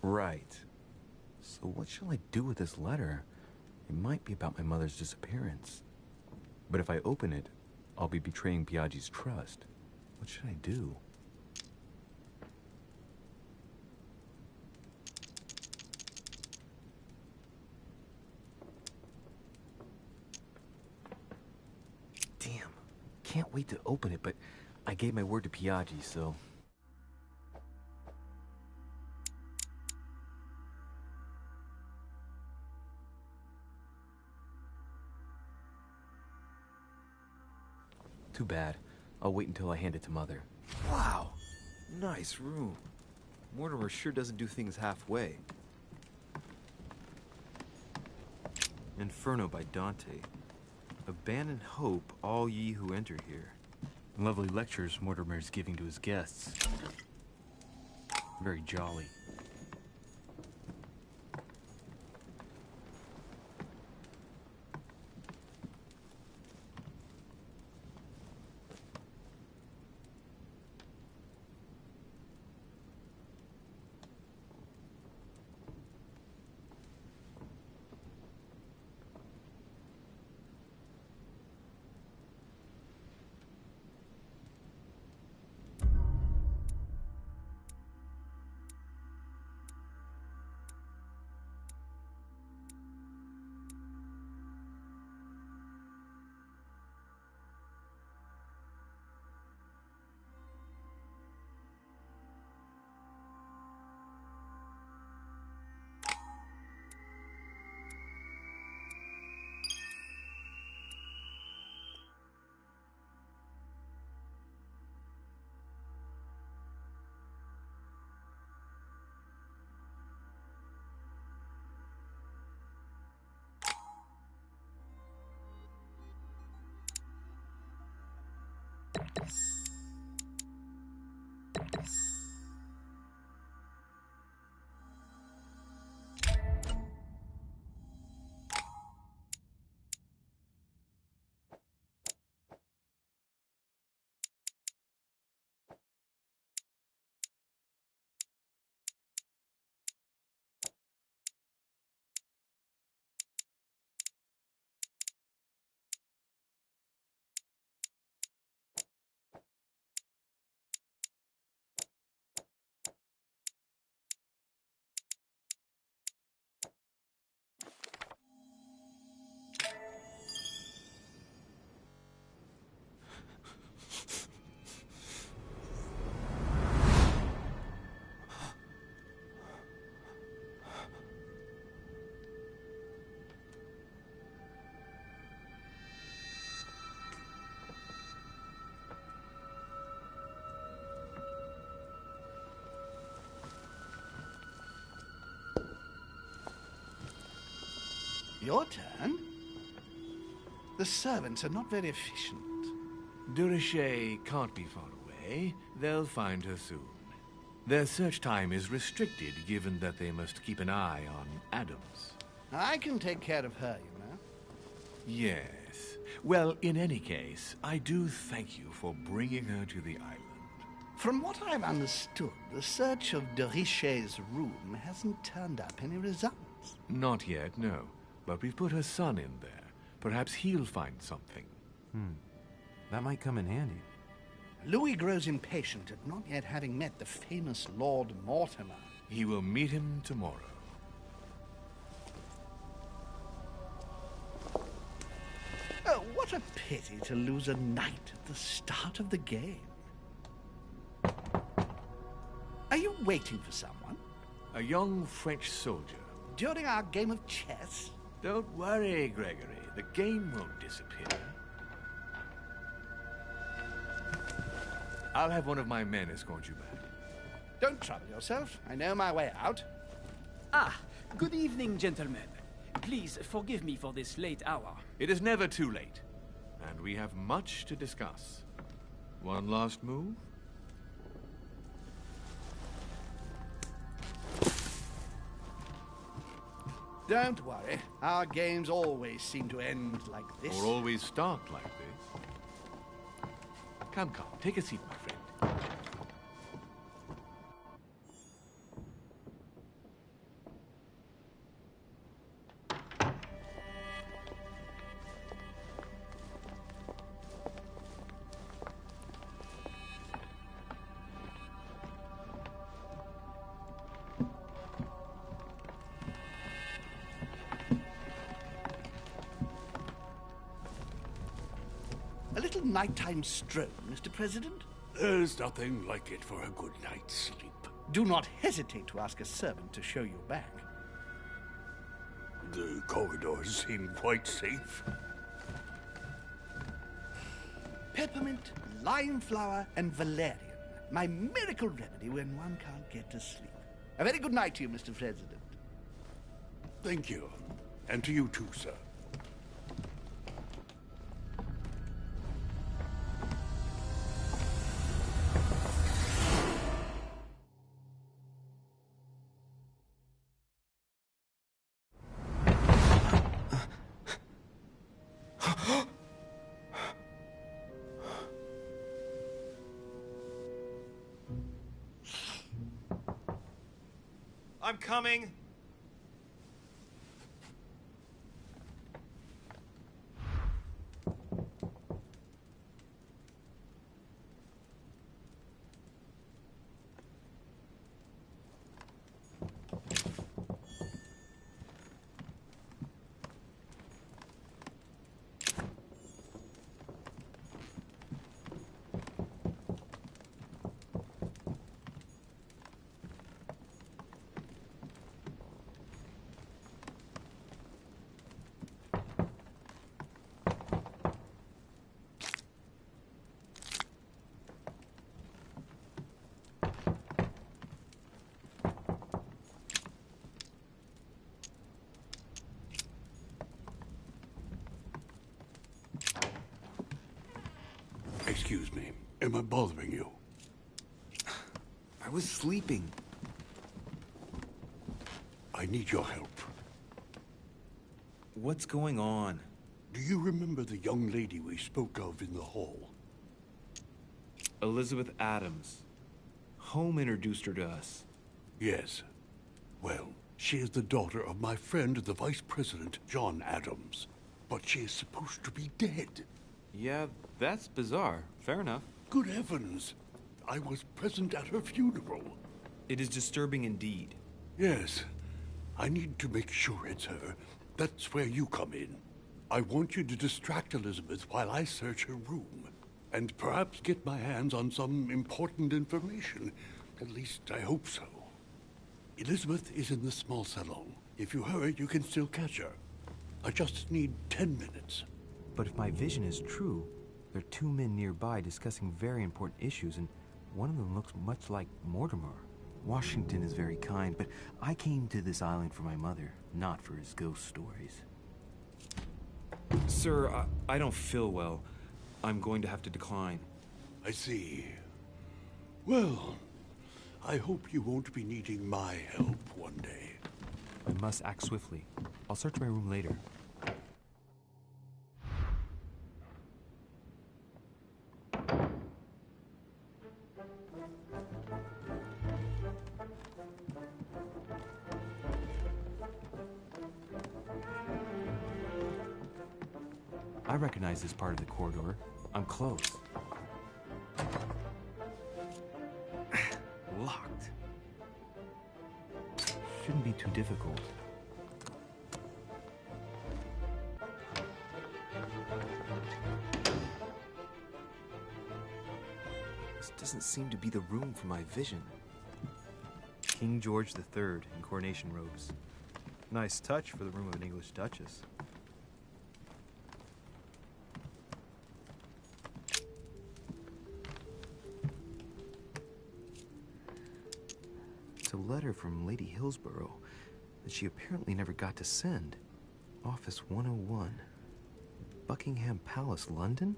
Speaker 3: Right. So what shall I do with this letter? It might be about my mother's disappearance. But if I open it, I'll be betraying Biaggi's trust. What should I do? Damn. Can't wait to open it, but I gave my word to Biaggi, so... Too bad. I'll wait until I hand it to Mother. Wow! Nice room. Mortimer sure doesn't do things halfway. Inferno by Dante. Abandon hope, all ye who enter here. Lovely lectures Mortimer's giving to his guests. Very jolly.
Speaker 11: Your turn? The servants are not very efficient.
Speaker 9: Durocher can't be far away. They'll find her soon. Their search time is restricted, given that they must keep an eye on Adams.
Speaker 11: I can take care of her, you know.
Speaker 9: Yes. Well, in any case, I do thank you for bringing her to the island.
Speaker 11: From what I've understood, the search of Durocher's room hasn't turned up any results.
Speaker 9: Not yet, no. But we've put her son in there. Perhaps he'll find something.
Speaker 3: That might come in handy.
Speaker 11: Louis grows impatient at not yet having met the famous Lord Mortimer.
Speaker 9: He will meet him tomorrow.
Speaker 11: Oh, what a pity to lose a knight at the start of the game. Are you waiting for someone?
Speaker 9: A young French soldier.
Speaker 11: During our game of chess?
Speaker 9: Don't worry, Gregory. The game won't disappear. I'll have one of my men escort you back.
Speaker 11: Don't trouble yourself. I know my way out.
Speaker 12: Ah, good evening, gentlemen. Please forgive me for this late hour.
Speaker 9: It is never too late, and we have much to discuss. One last move?
Speaker 11: Don't worry. Our games always seem to end like this.
Speaker 9: Or always start like this. Come, take a seat, my friend.
Speaker 11: A little nighttime stroll, Mr. President?
Speaker 10: There's nothing like it for a good night's sleep.
Speaker 11: Do not hesitate to ask a servant to show you back.
Speaker 10: The corridors seem quite safe.
Speaker 11: Peppermint, lime flower, and valerian. My miracle remedy when one can't get to sleep. A very good night to you, Mr. President.
Speaker 10: Thank you. And to you too, sir.
Speaker 5: I'm coming.
Speaker 10: Excuse me. Am I bothering you?
Speaker 4: I was sleeping.
Speaker 10: I need your help.
Speaker 3: What's going on?
Speaker 10: Do you remember the young lady we spoke of in the hall?
Speaker 3: Elizabeth Adams. Home introduced her to us.
Speaker 10: Yes. Well, she is the daughter of my friend, the Vice President, John Adams. But she is supposed to be dead.
Speaker 3: Yeah, that's bizarre. Fair enough.
Speaker 10: Good heavens! I was present at her funeral.
Speaker 3: It is disturbing indeed.
Speaker 10: Yes. I need to make sure it's her. That's where you come in. I want you to distract Elizabeth while I search her room. And perhaps get my hands on some important information. At least, I hope so. Elizabeth is in the small salon. If you hurry, you can still catch her. I just need 10 minutes.
Speaker 3: But if my vision is true, there are two men nearby discussing very important issues, and one of them looks much like Mortimer. Washington is very kind, but I came to this island for my mother, not for his ghost stories. Sir, I don't feel well. I'm going to have to decline.
Speaker 10: I see. Well, I hope you won't be needing my help one day.
Speaker 3: I must act swiftly. I'll search my room later. I recognize this part of the corridor. I'm close. Locked. Shouldn't be too difficult.
Speaker 6: This doesn't seem to be the room for my vision. King George III in coronation robes. Nice touch for the room of an English duchess. It's a letter from Lady Hillsborough that she apparently never got to send. Office 101. Buckingham Palace, London?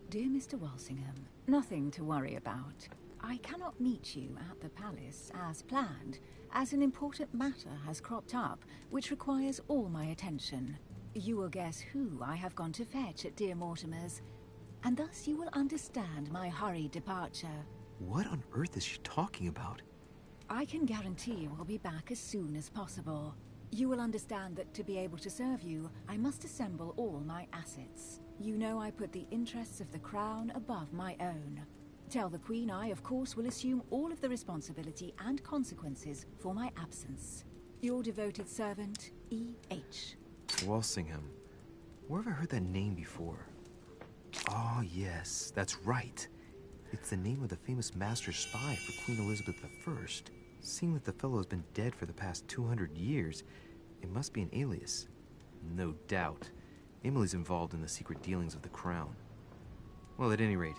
Speaker 7: Dear Mr. Walsingham, nothing to worry about. I cannot meet you at the palace as planned, as an important matter has cropped up, which requires all my attention. You will guess who I have gone to fetch at dear Mortimer's, and thus you will understand my hurried departure.
Speaker 6: What on earth is she talking about?
Speaker 7: I can guarantee I'll be back as soon as possible. You will understand that to be able to serve you, I must assemble all my assets. You know I put the interests of the crown above my own. Tell the Queen I, of course, will assume all of the responsibility and consequences for my absence. Your devoted servant, E.H.
Speaker 6: Walsingham. Where have I heard that name before? Oh, yes, that's right. It's the name of the famous master spy for Queen Elizabeth I. Seeing that the fellow has been dead for the past 200 years, it must be an alias. No doubt. Emily's involved in the secret dealings of the crown. Well, at any rate,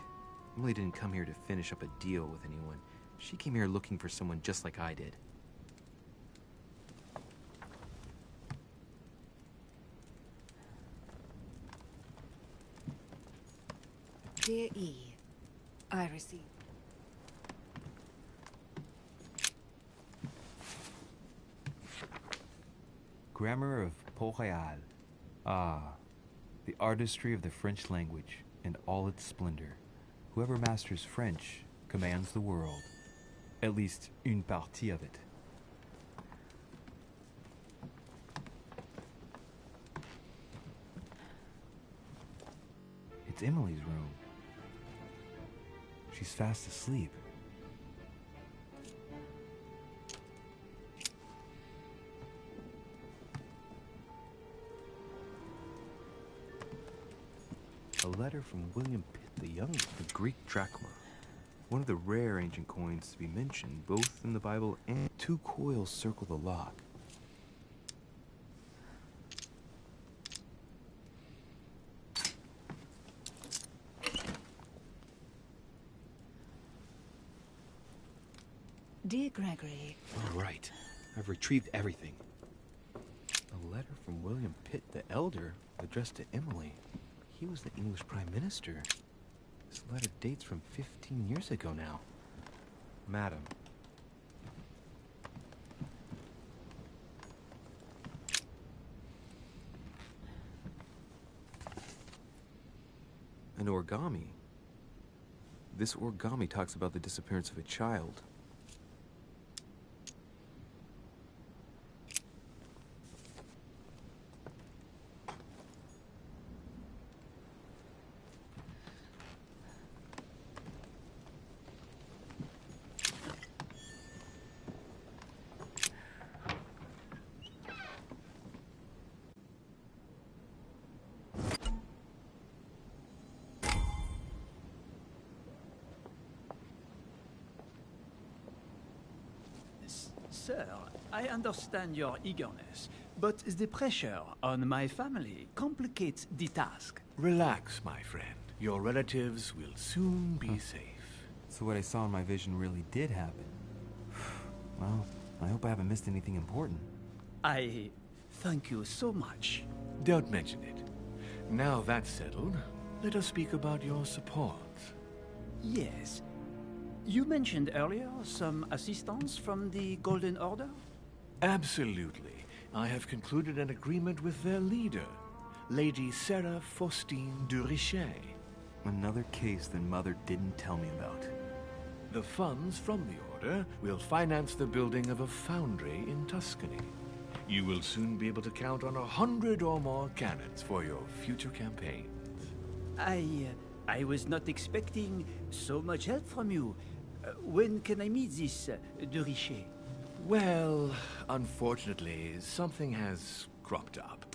Speaker 6: Emily didn't come here to finish up a deal with anyone. She came here looking for someone just like I did.
Speaker 7: Dear E, I received...
Speaker 3: Grammar of Port-Royal. Ah, the artistry of the French language in all its splendor. Whoever masters French commands the world. At least une partie of it. It's Emily's room. She's fast asleep.
Speaker 6: A letter from William Pitt the Younger, the Greek drachma. One of the rare ancient coins to be mentioned, both in the Bible and 2 coils circle the lock.
Speaker 7: Dear Gregory...
Speaker 6: All right. I've retrieved everything. A letter from William Pitt the Elder, addressed to Emily. He was the English Prime Minister. This letter dates from 15 years ago now. Madam. An origami. This origami talks about the disappearance of a child.
Speaker 12: Sir, I understand your eagerness, but the pressure on my family complicates the task.
Speaker 9: Relax, my friend. Your relatives will soon be safe.
Speaker 3: So what I saw in my vision really did happen. Well, I hope I haven't missed anything important.
Speaker 12: I thank you so much.
Speaker 9: Don't mention it. Now that's settled, let us speak about your support.
Speaker 12: Yes. You mentioned earlier some assistance from the Golden Order?
Speaker 9: Absolutely. I have concluded an agreement with their leader, Lady Sarah Faustine de Richet.
Speaker 3: Another case that Mother didn't tell me about.
Speaker 9: The funds from the Order will finance the building of a foundry in Tuscany. You will soon be able to count on 100 or more cannons for your future campaigns.
Speaker 12: I was not expecting so much help from you. When can I meet this de Richet?
Speaker 9: Well, unfortunately, something has cropped up.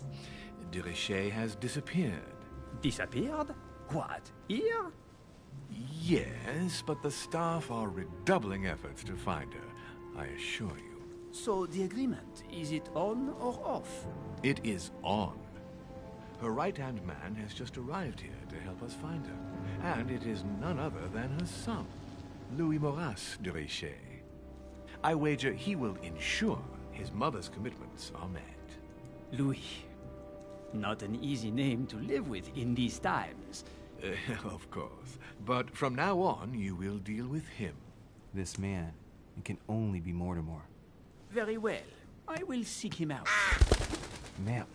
Speaker 9: De Richet has disappeared.
Speaker 12: Disappeared? What, here?
Speaker 9: Yes, but the staff are redoubling efforts to find her, I assure you.
Speaker 12: So the agreement, is it on or off?
Speaker 9: It is on. Her right-hand man has just arrived here to help us find her, and it is none other than her son, Louis Maurice de Richet. I wager he will ensure his mother's commitments are met.
Speaker 12: Louis. Not an easy name to live with in these times.
Speaker 9: Of course. But from now on, you will deal with him.
Speaker 3: This man, it can only be Mortimer.
Speaker 12: Very well. I will seek him out.
Speaker 3: Ma'am.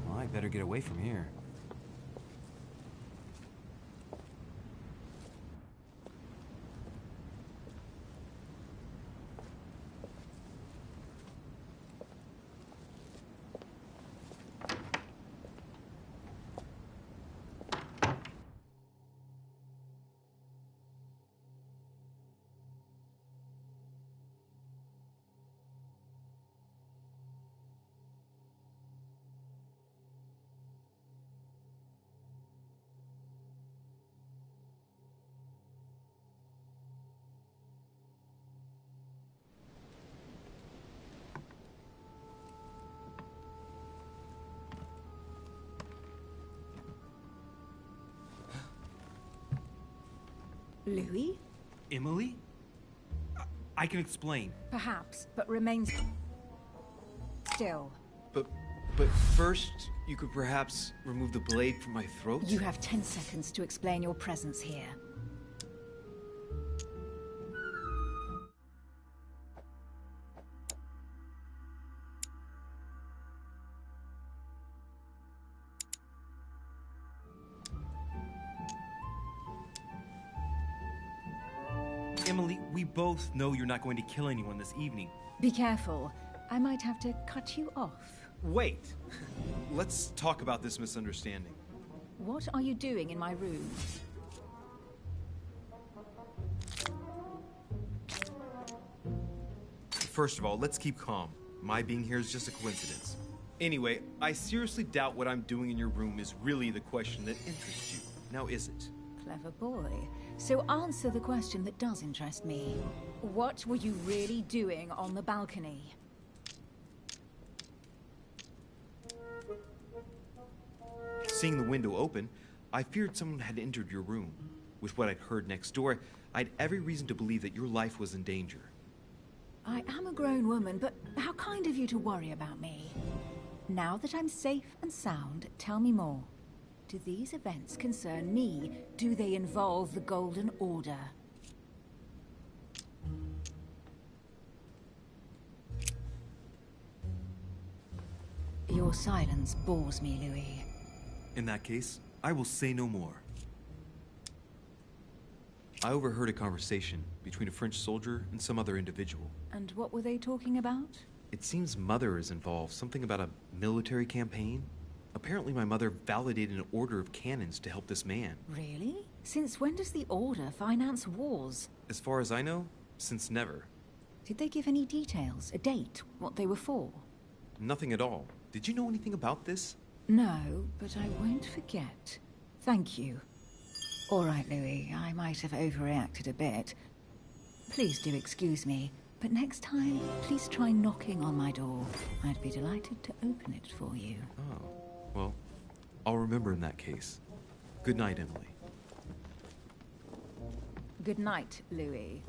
Speaker 3: Well, I better get away from here.
Speaker 7: Louis?
Speaker 3: Emily? I can explain.
Speaker 7: Perhaps, but remains still.
Speaker 6: But first, you could perhaps remove the blade from my throat?
Speaker 7: You have 10 seconds to explain your presence here.
Speaker 3: Emily, we both know you're not going to kill anyone this evening.
Speaker 7: Be careful. I might have to cut you off.
Speaker 6: Wait! Let's talk about this misunderstanding.
Speaker 7: What are you doing in my room?
Speaker 6: First of all, let's keep calm. My being here is just a coincidence. Anyway, I seriously doubt what I'm doing in your room is really the question that interests you. Now, is it?
Speaker 7: Clever boy. So answer the question that does interest me. What were you really doing on the balcony?
Speaker 6: Seeing the window open, I feared someone had entered your room. With what I'd heard next door, I had every reason to believe that your life was in danger.
Speaker 7: I am a grown woman, but how kind of you to worry about me. Now that I'm safe and sound, tell me more. Do these events concern me? Do they involve the Golden Order? Your silence bores me, Louis.
Speaker 6: In that case, I will say no more. I overheard a conversation between a French soldier and some other individual.
Speaker 7: And what were they talking about?
Speaker 6: It seems Mother is involved, something about a military campaign. Apparently my mother validated an order of cannons to help this man.
Speaker 7: Really? Since when does the Order finance wars?
Speaker 6: As far as I know, since never.
Speaker 7: Did they give any details? A date? What they were for?
Speaker 6: Nothing at all. Did you know anything about this?
Speaker 7: No, but I won't forget. Thank you. All right, Louis, I might have overreacted a bit. Please do excuse me. But next time, please try knocking on my door. I'd be delighted to open it for you.
Speaker 6: Oh, well, I'll remember in that case. Good night, Emily.
Speaker 7: Good night, Louis.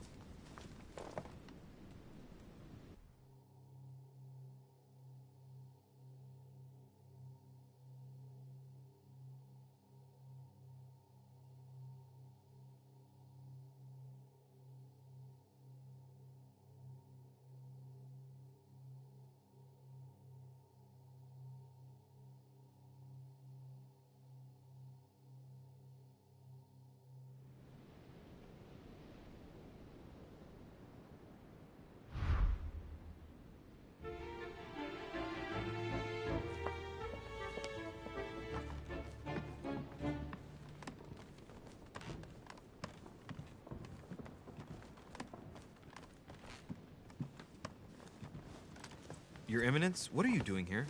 Speaker 6: Your Eminence, what are you doing here?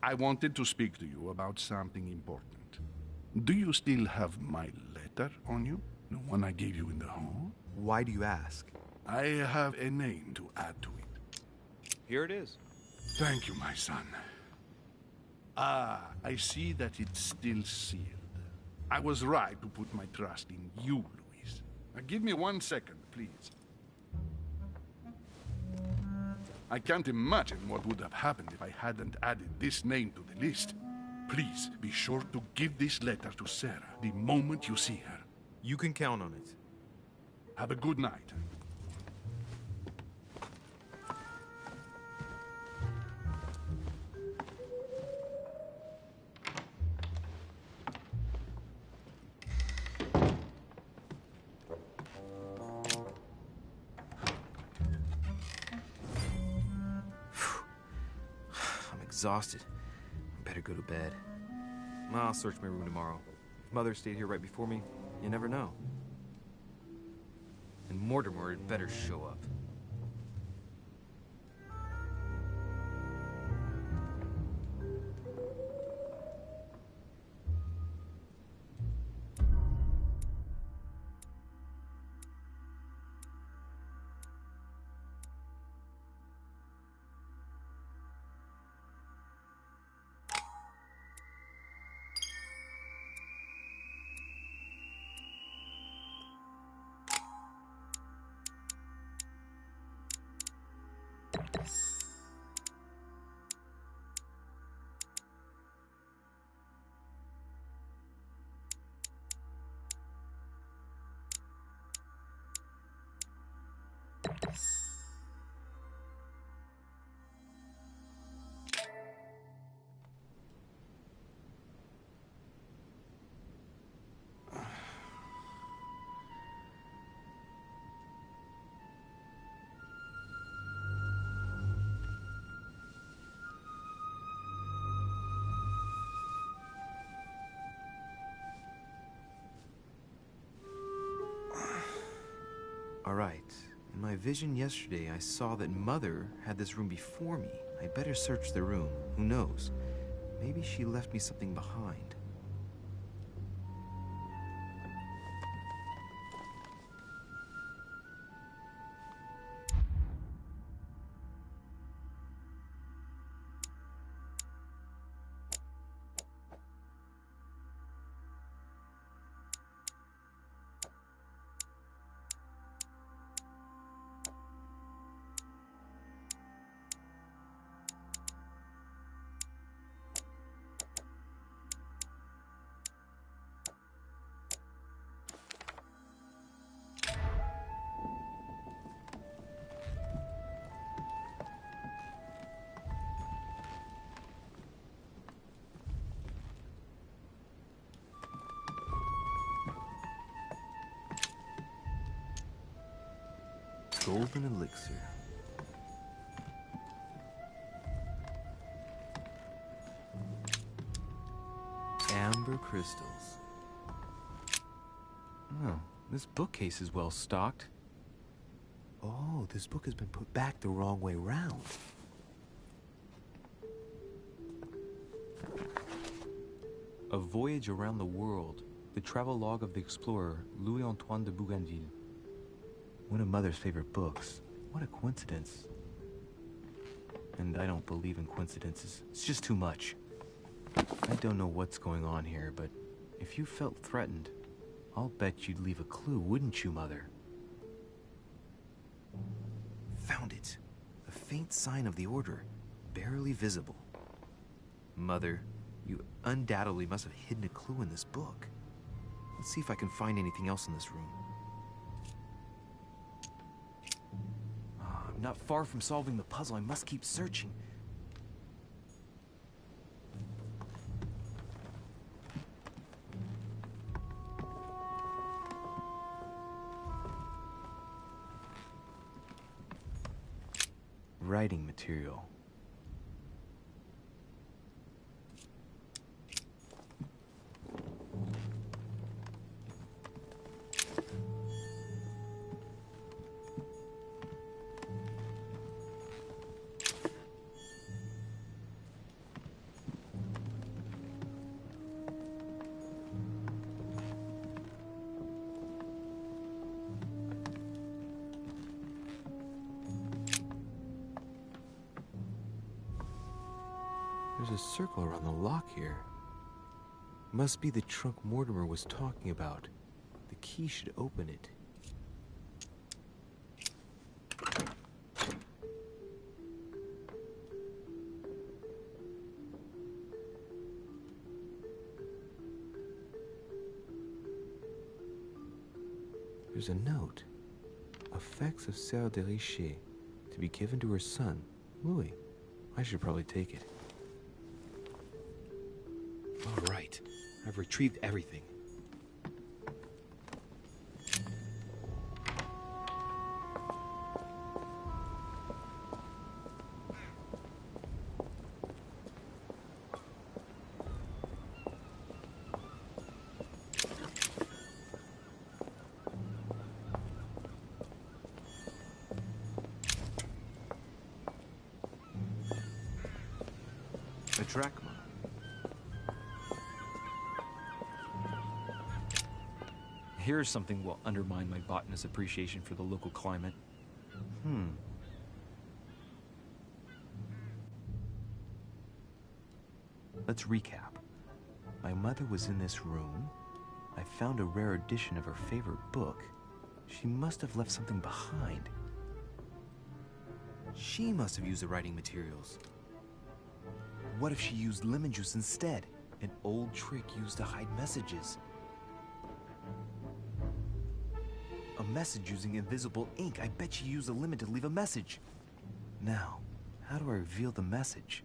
Speaker 8: I wanted to speak to you about something important. Do you still have my letter on you? The one I gave you in the hall?
Speaker 6: Why do you ask?
Speaker 8: I have a name to add to it.
Speaker 6: Here it is.
Speaker 8: Thank you, my son. Ah, I see that it's still sealed. I was right to put my trust in you, Louis. Now, give me 1 second, please. I can't imagine what would have happened if I hadn't added this name to the list. Please, be sure to give this letter to Sarah the moment you see her.
Speaker 6: You can count on it.
Speaker 8: Have a good night.
Speaker 6: Exhausted. Better go to bed. I'll search my room tomorrow. If Mother stayed here right before me, you never know. And Mortimer had better show up. All right. In my vision yesterday, I saw that Mother had this room before me. I better search the room. Who knows? Maybe she left me something behind. Golden elixir. Amber crystals. Oh, this bookcase is well stocked. Oh, this book has been put back the wrong way round. A Voyage Around the World. The travel log of the explorer Louis-Antoine de Bougainville. One of Mother's favorite books. What a coincidence. And I don't believe in coincidences. It's just too much. I don't know what's going on here, but if you felt threatened, I'll bet you'd leave a clue, wouldn't you, Mother? Found it. A faint sign of the Order, barely visible. Mother, you undoubtedly must have hidden a clue in this book. Let's see if I can find anything else in this room. I'm not far from solving the puzzle. I must keep searching. Writing material. There's a circle around the lock here. Must be the trunk Mortimer was talking about. The key should open it. There's a note. Effects of Sœur de Richet, to be given to her son, Louis. I should probably take it. All right, I've retrieved everything. A drachma. Here's something will undermine my botanist's appreciation for the local climate. Let's recap. My mother was in this room. I found a rare edition of her favorite book. She must have left something behind. She must have used the writing materials. What if she used lemon juice instead? An old trick used to hide messages. A message using invisible ink. I bet she used a lemon to leave a message. Now, how do I reveal the message?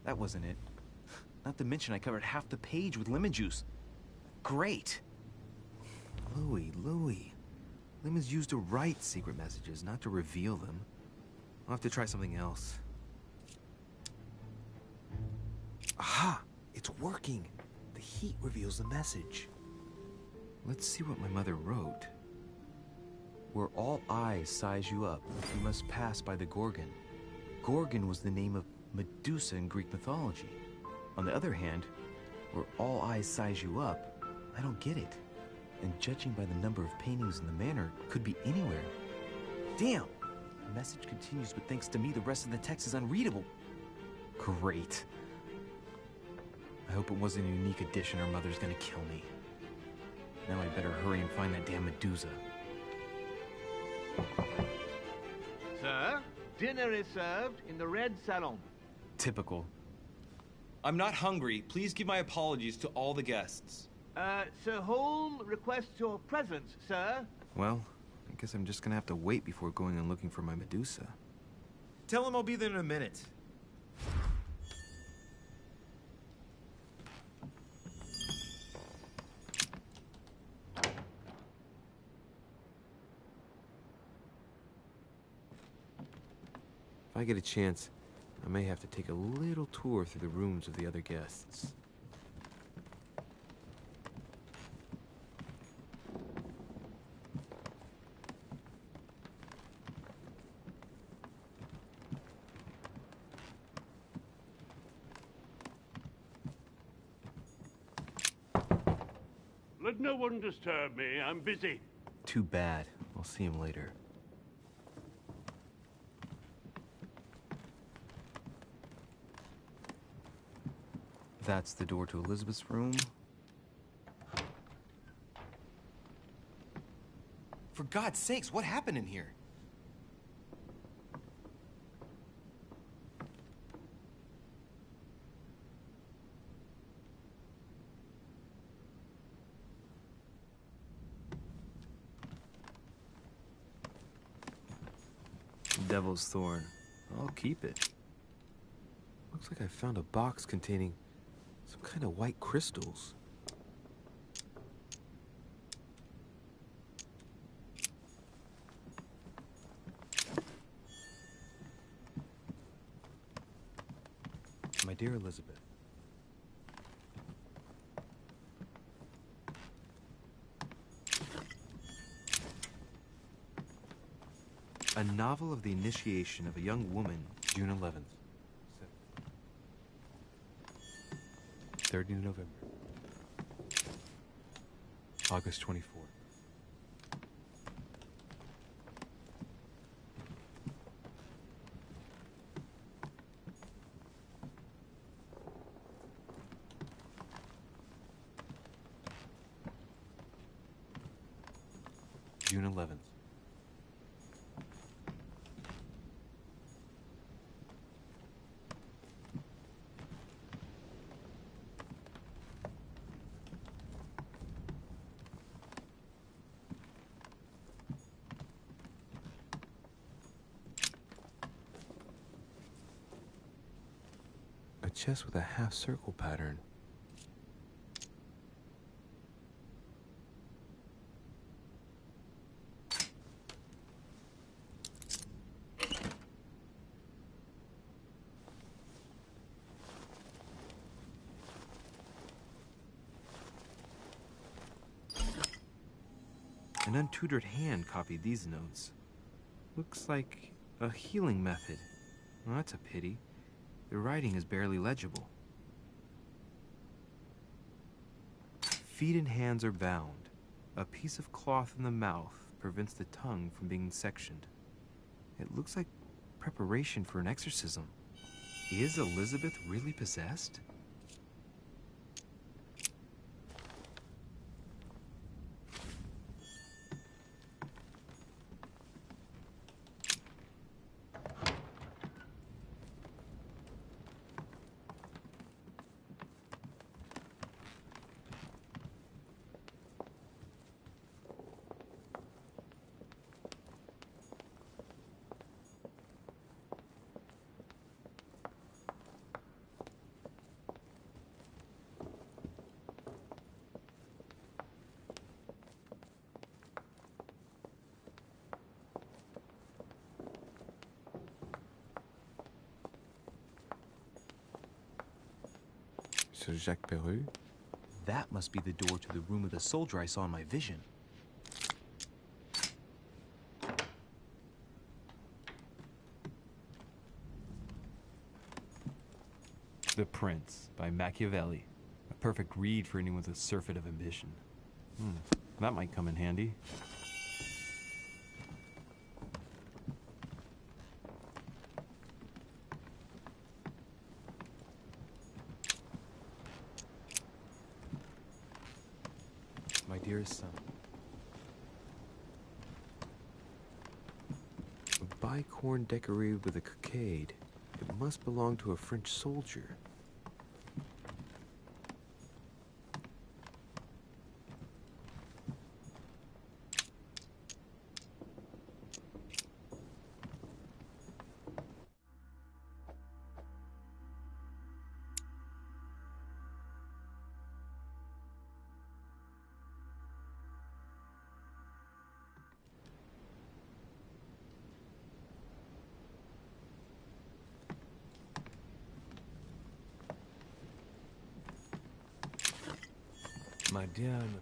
Speaker 6: That wasn't it. Not to mention I covered half the page with lemon juice. Great. Louis. Lemon's used to write secret messages, not to reveal them. I'll have to try something else. Aha! It's working. The heat reveals the message. Let's see what my mother wrote. Where all eyes size you up, you must pass by the Gorgon. Gorgon was the name of Medusa in Greek mythology. On the other hand, where all eyes size you up, I don't get it. And judging by the number of paintings in the manor, could be anywhere. Damn! The message continues, but thanks to me, the rest of the text is unreadable. Great. I hope it wasn't a unique edition or Mother's gonna kill me. Now I better hurry and find that damn Medusa.
Speaker 13: Sir, dinner is served in the Red Salon.
Speaker 3: Typical. I'm not hungry. Please give my apologies to all the guests.
Speaker 13: Sir Holm requests your presence, sir.
Speaker 6: Well, I guess I'm just gonna have to wait before going and looking for my Medusa.
Speaker 3: Tell him I'll be there in a minute.
Speaker 6: If I get a chance, I may have to take a little tour through the rooms of the other guests.
Speaker 10: Let no one disturb me. I'm busy.
Speaker 6: Too bad. I'll see him later. That's the door to Elizabeth's room.
Speaker 3: For God's sakes, what happened in here?
Speaker 6: Devil's Thorn. I'll keep it. Looks like I found a box containing some kind of white crystals. My dear Elizabeth. A novel of the initiation of a young woman, June 11th. 30 November. August 24th. June 11th. A chest with a half-circle pattern. An untutored hand copied these notes. Looks like a healing method. Well, that's a pity. The writing is barely legible. Feet and hands are bound. A piece of cloth in the mouth prevents the tongue from being sectioned. It looks like preparation for an exorcism. Is Elizabeth really possessed? Sir Jacques Peru? That must be the door to the room of the soldier I saw in my vision. The Prince by Machiavelli. A perfect read for anyone with a surfeit of ambition. That might come in handy. My dearest son. A bicorn decorated with a cockade. It must belong to a French soldier. dear Napoleon.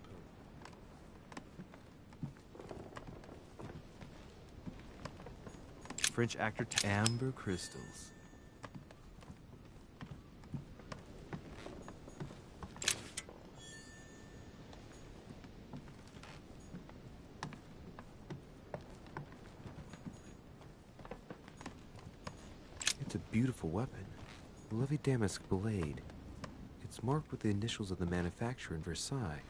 Speaker 3: French actor
Speaker 6: Amber crystals. It's a beautiful weapon. Lovely damask blade. It's marked with the initials of the manufacturer in Versailles.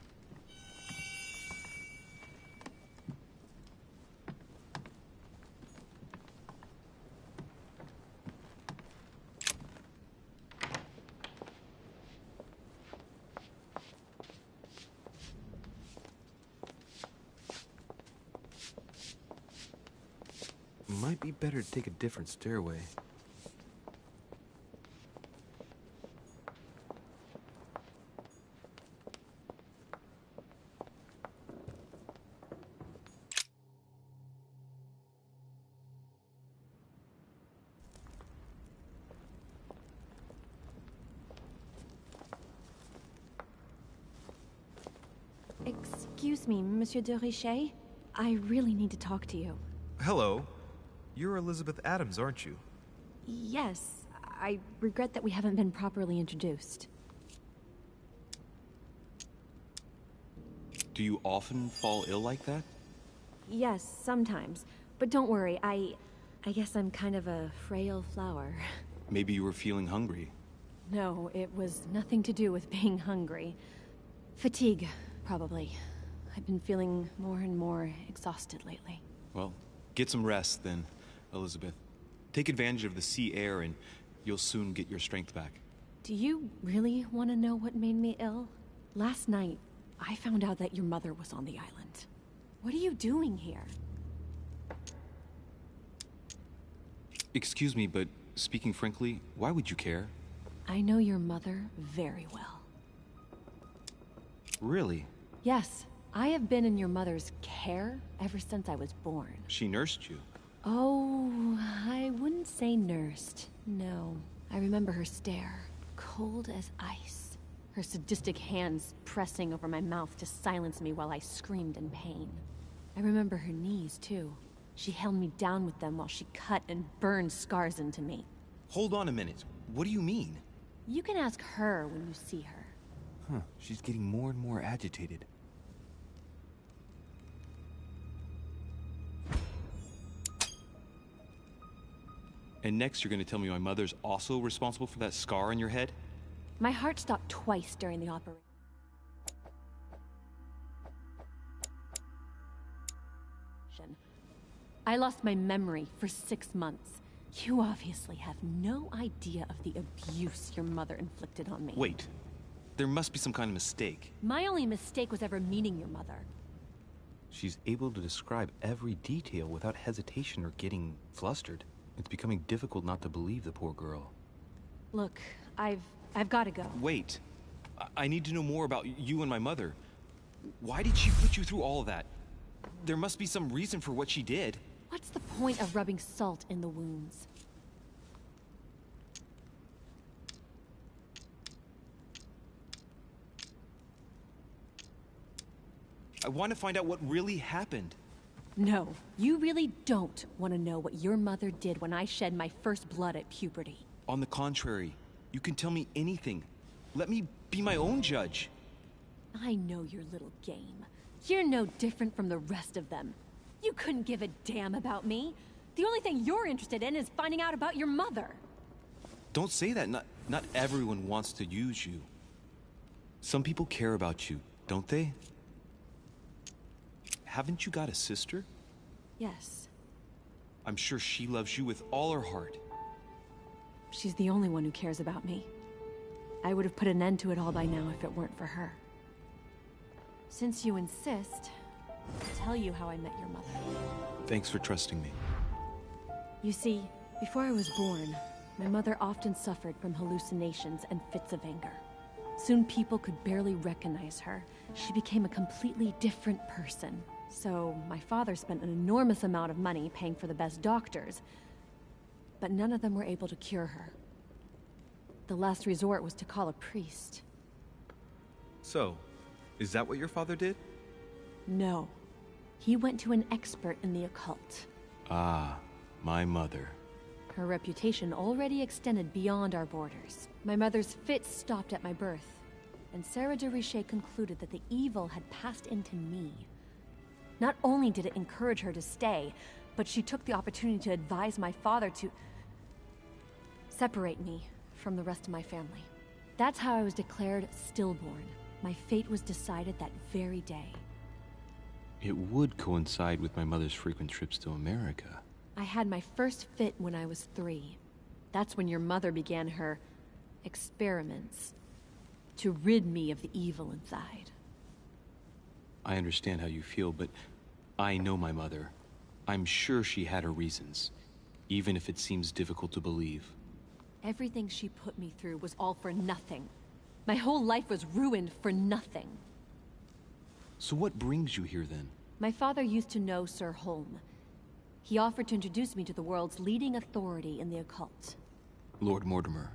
Speaker 6: Might be better to take a different stairway.
Speaker 14: Excuse me, Monsieur de Richet. I really need to talk to you.
Speaker 3: Hello. You're Elizabeth Adams, aren't you?
Speaker 14: Yes, I regret that we haven't been properly introduced.
Speaker 6: Do you often fall ill like that?
Speaker 14: Yes, sometimes. But don't worry, I guess I'm kind of a frail flower.
Speaker 6: Maybe you were feeling hungry.
Speaker 14: No, it was nothing to do with being hungry. Fatigue, probably. I've been feeling more and more exhausted lately.
Speaker 6: Well, get some rest then, Elizabeth. Take advantage of the sea air and you'll soon get your strength back.
Speaker 14: Do you really want to know what made me ill? Last night, I found out that your mother was on the island. What are you doing here?
Speaker 6: Excuse me, but speaking frankly, why would you care?
Speaker 14: I know your mother very well.
Speaker 6: Really?
Speaker 14: Yes, I have been in your mother's care ever since I was born.
Speaker 6: She nursed you?
Speaker 14: Oh, I wouldn't say nursed. No. I remember her stare, cold as ice. Her sadistic hands pressing over my mouth to silence me while I screamed in pain. I remember her knees, too. She held me down with them while she cut and burned scars into me.
Speaker 6: Hold on a minute. What do you mean?
Speaker 14: You can ask her when you see her.
Speaker 6: Huh, she's getting more and more agitated. And next you're gonna tell me my mother's also responsible for that scar on your head?
Speaker 14: My heart stopped twice during the operation. I lost my memory for 6 months. You obviously have no idea of the abuse your mother inflicted on me.
Speaker 6: Wait. There must be some kind of mistake.
Speaker 14: My only mistake was ever meeting your mother.
Speaker 6: She's able to describe every detail without hesitation or getting flustered. It's becoming difficult not to believe the poor girl.
Speaker 14: Look, I've got to go.
Speaker 6: Wait. I need to know more about you and my mother. Why did she put you through all of that? There must be some reason for what she did.
Speaker 14: What's the point of rubbing salt in the wounds?
Speaker 6: I want to find out what really happened.
Speaker 14: No, you really don't want to know what your mother did when I shed my first blood at puberty.
Speaker 6: On the contrary, you can tell me anything. Let me be my own judge.
Speaker 14: I know your little game. You're no different from the rest of them. You couldn't give a damn about me. The only thing you're interested in is finding out about your mother.
Speaker 6: Don't say that. Not everyone wants to use you. Some people care about you, don't they? Haven't you got a sister?
Speaker 14: Yes.
Speaker 6: I'm sure she loves you with all her heart.
Speaker 14: She's the only one who cares about me. I would have put an end to it all by now if it weren't for her. Since you insist, I'll tell you how I met your mother.
Speaker 6: Thanks for trusting me.
Speaker 14: You see, before I was born, my mother often suffered from hallucinations and fits of anger. Soon people could barely recognize her. She became a completely different person. So my father spent an enormous amount of money paying for the best doctors, but none of them were able to cure her. The last resort was to call a priest.
Speaker 3: So,
Speaker 6: Is that what your father did?
Speaker 14: No. He went to an expert in the occult.
Speaker 6: Ah, my mother.
Speaker 14: Her reputation already extended beyond our borders. My mother's fits stopped at my birth, and Sarah de Richet concluded that the evil had passed into me. Not only did it encourage her to stay, but she took the opportunity to advise my father to separate me from the rest of my family. That's how I was declared stillborn. My fate was decided that very day.
Speaker 6: It would coincide with my mother's frequent trips to America.
Speaker 14: I had my first fit when I was 3. That's when your mother began her experiments to rid me of the evil inside.
Speaker 6: I understand how you feel, but I know my mother. I'm sure she had her reasons, even if it seems difficult to believe.
Speaker 14: Everything she put me through was all for nothing. My whole life was ruined for nothing.
Speaker 6: So what brings you here then?
Speaker 14: My father used to know Sir Holm. He offered to introduce me to the world's leading authority in the occult.
Speaker 6: Lord Mortimer.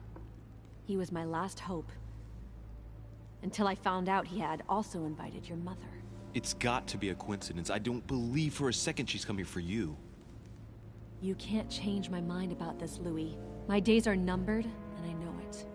Speaker 14: He was my last hope. Until I found out he had also invited your mother.
Speaker 6: It's got to be a coincidence. I don't believe for a second she's coming for you.
Speaker 14: You can't change my mind about this, Louis. My days are numbered, and I know it.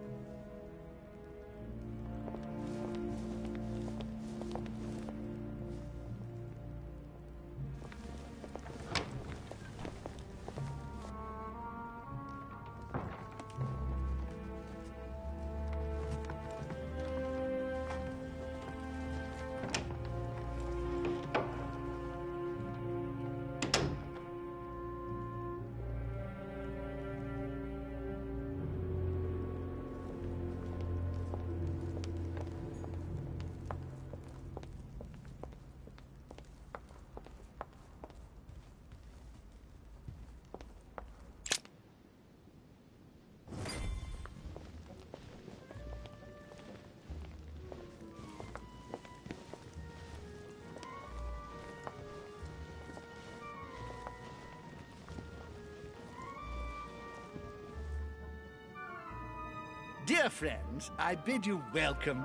Speaker 11: Dear friends, I bid you welcome.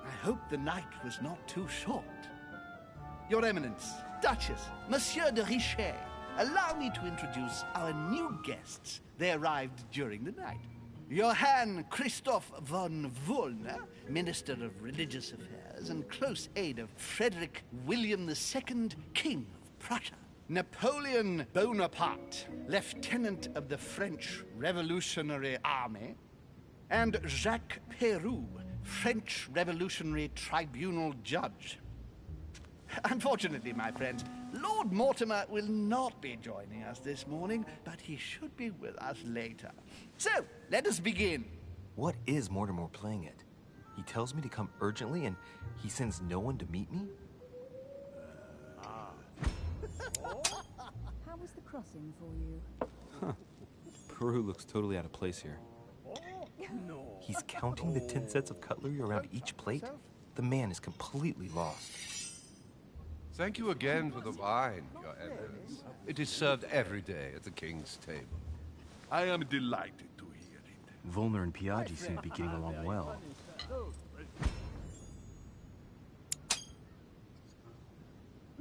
Speaker 11: I hope the night was not too short. Your Eminence, Duchess, Monsieur de Richet, allow me to introduce our new guests. They arrived during the night. Johann Christoph von Wollner, Minister of Religious Affairs and close aide of Frederick William II, King of Prussia. Napoleon Bonaparte, Lieutenant of the French Revolutionary Army. And Jacques Peroux, French Revolutionary Tribunal Judge. Unfortunately, my friends, Lord Mortimer will not be joining us this morning, but he should be with us later. So, let us begin.
Speaker 6: What is Mortimer playing at? He tells me to come urgently and he sends no one to meet me?
Speaker 7: How was the crossing for you?
Speaker 6: Peru looks totally out of place here. He's counting the 10 sets of cutlery around each plate? The man is completely lost.
Speaker 15: Thank you again for the wine, Your Eminence. It is served every day at the king's table.
Speaker 8: I am delighted to hear it.
Speaker 6: Wollner and Piaggi seem to be getting along well.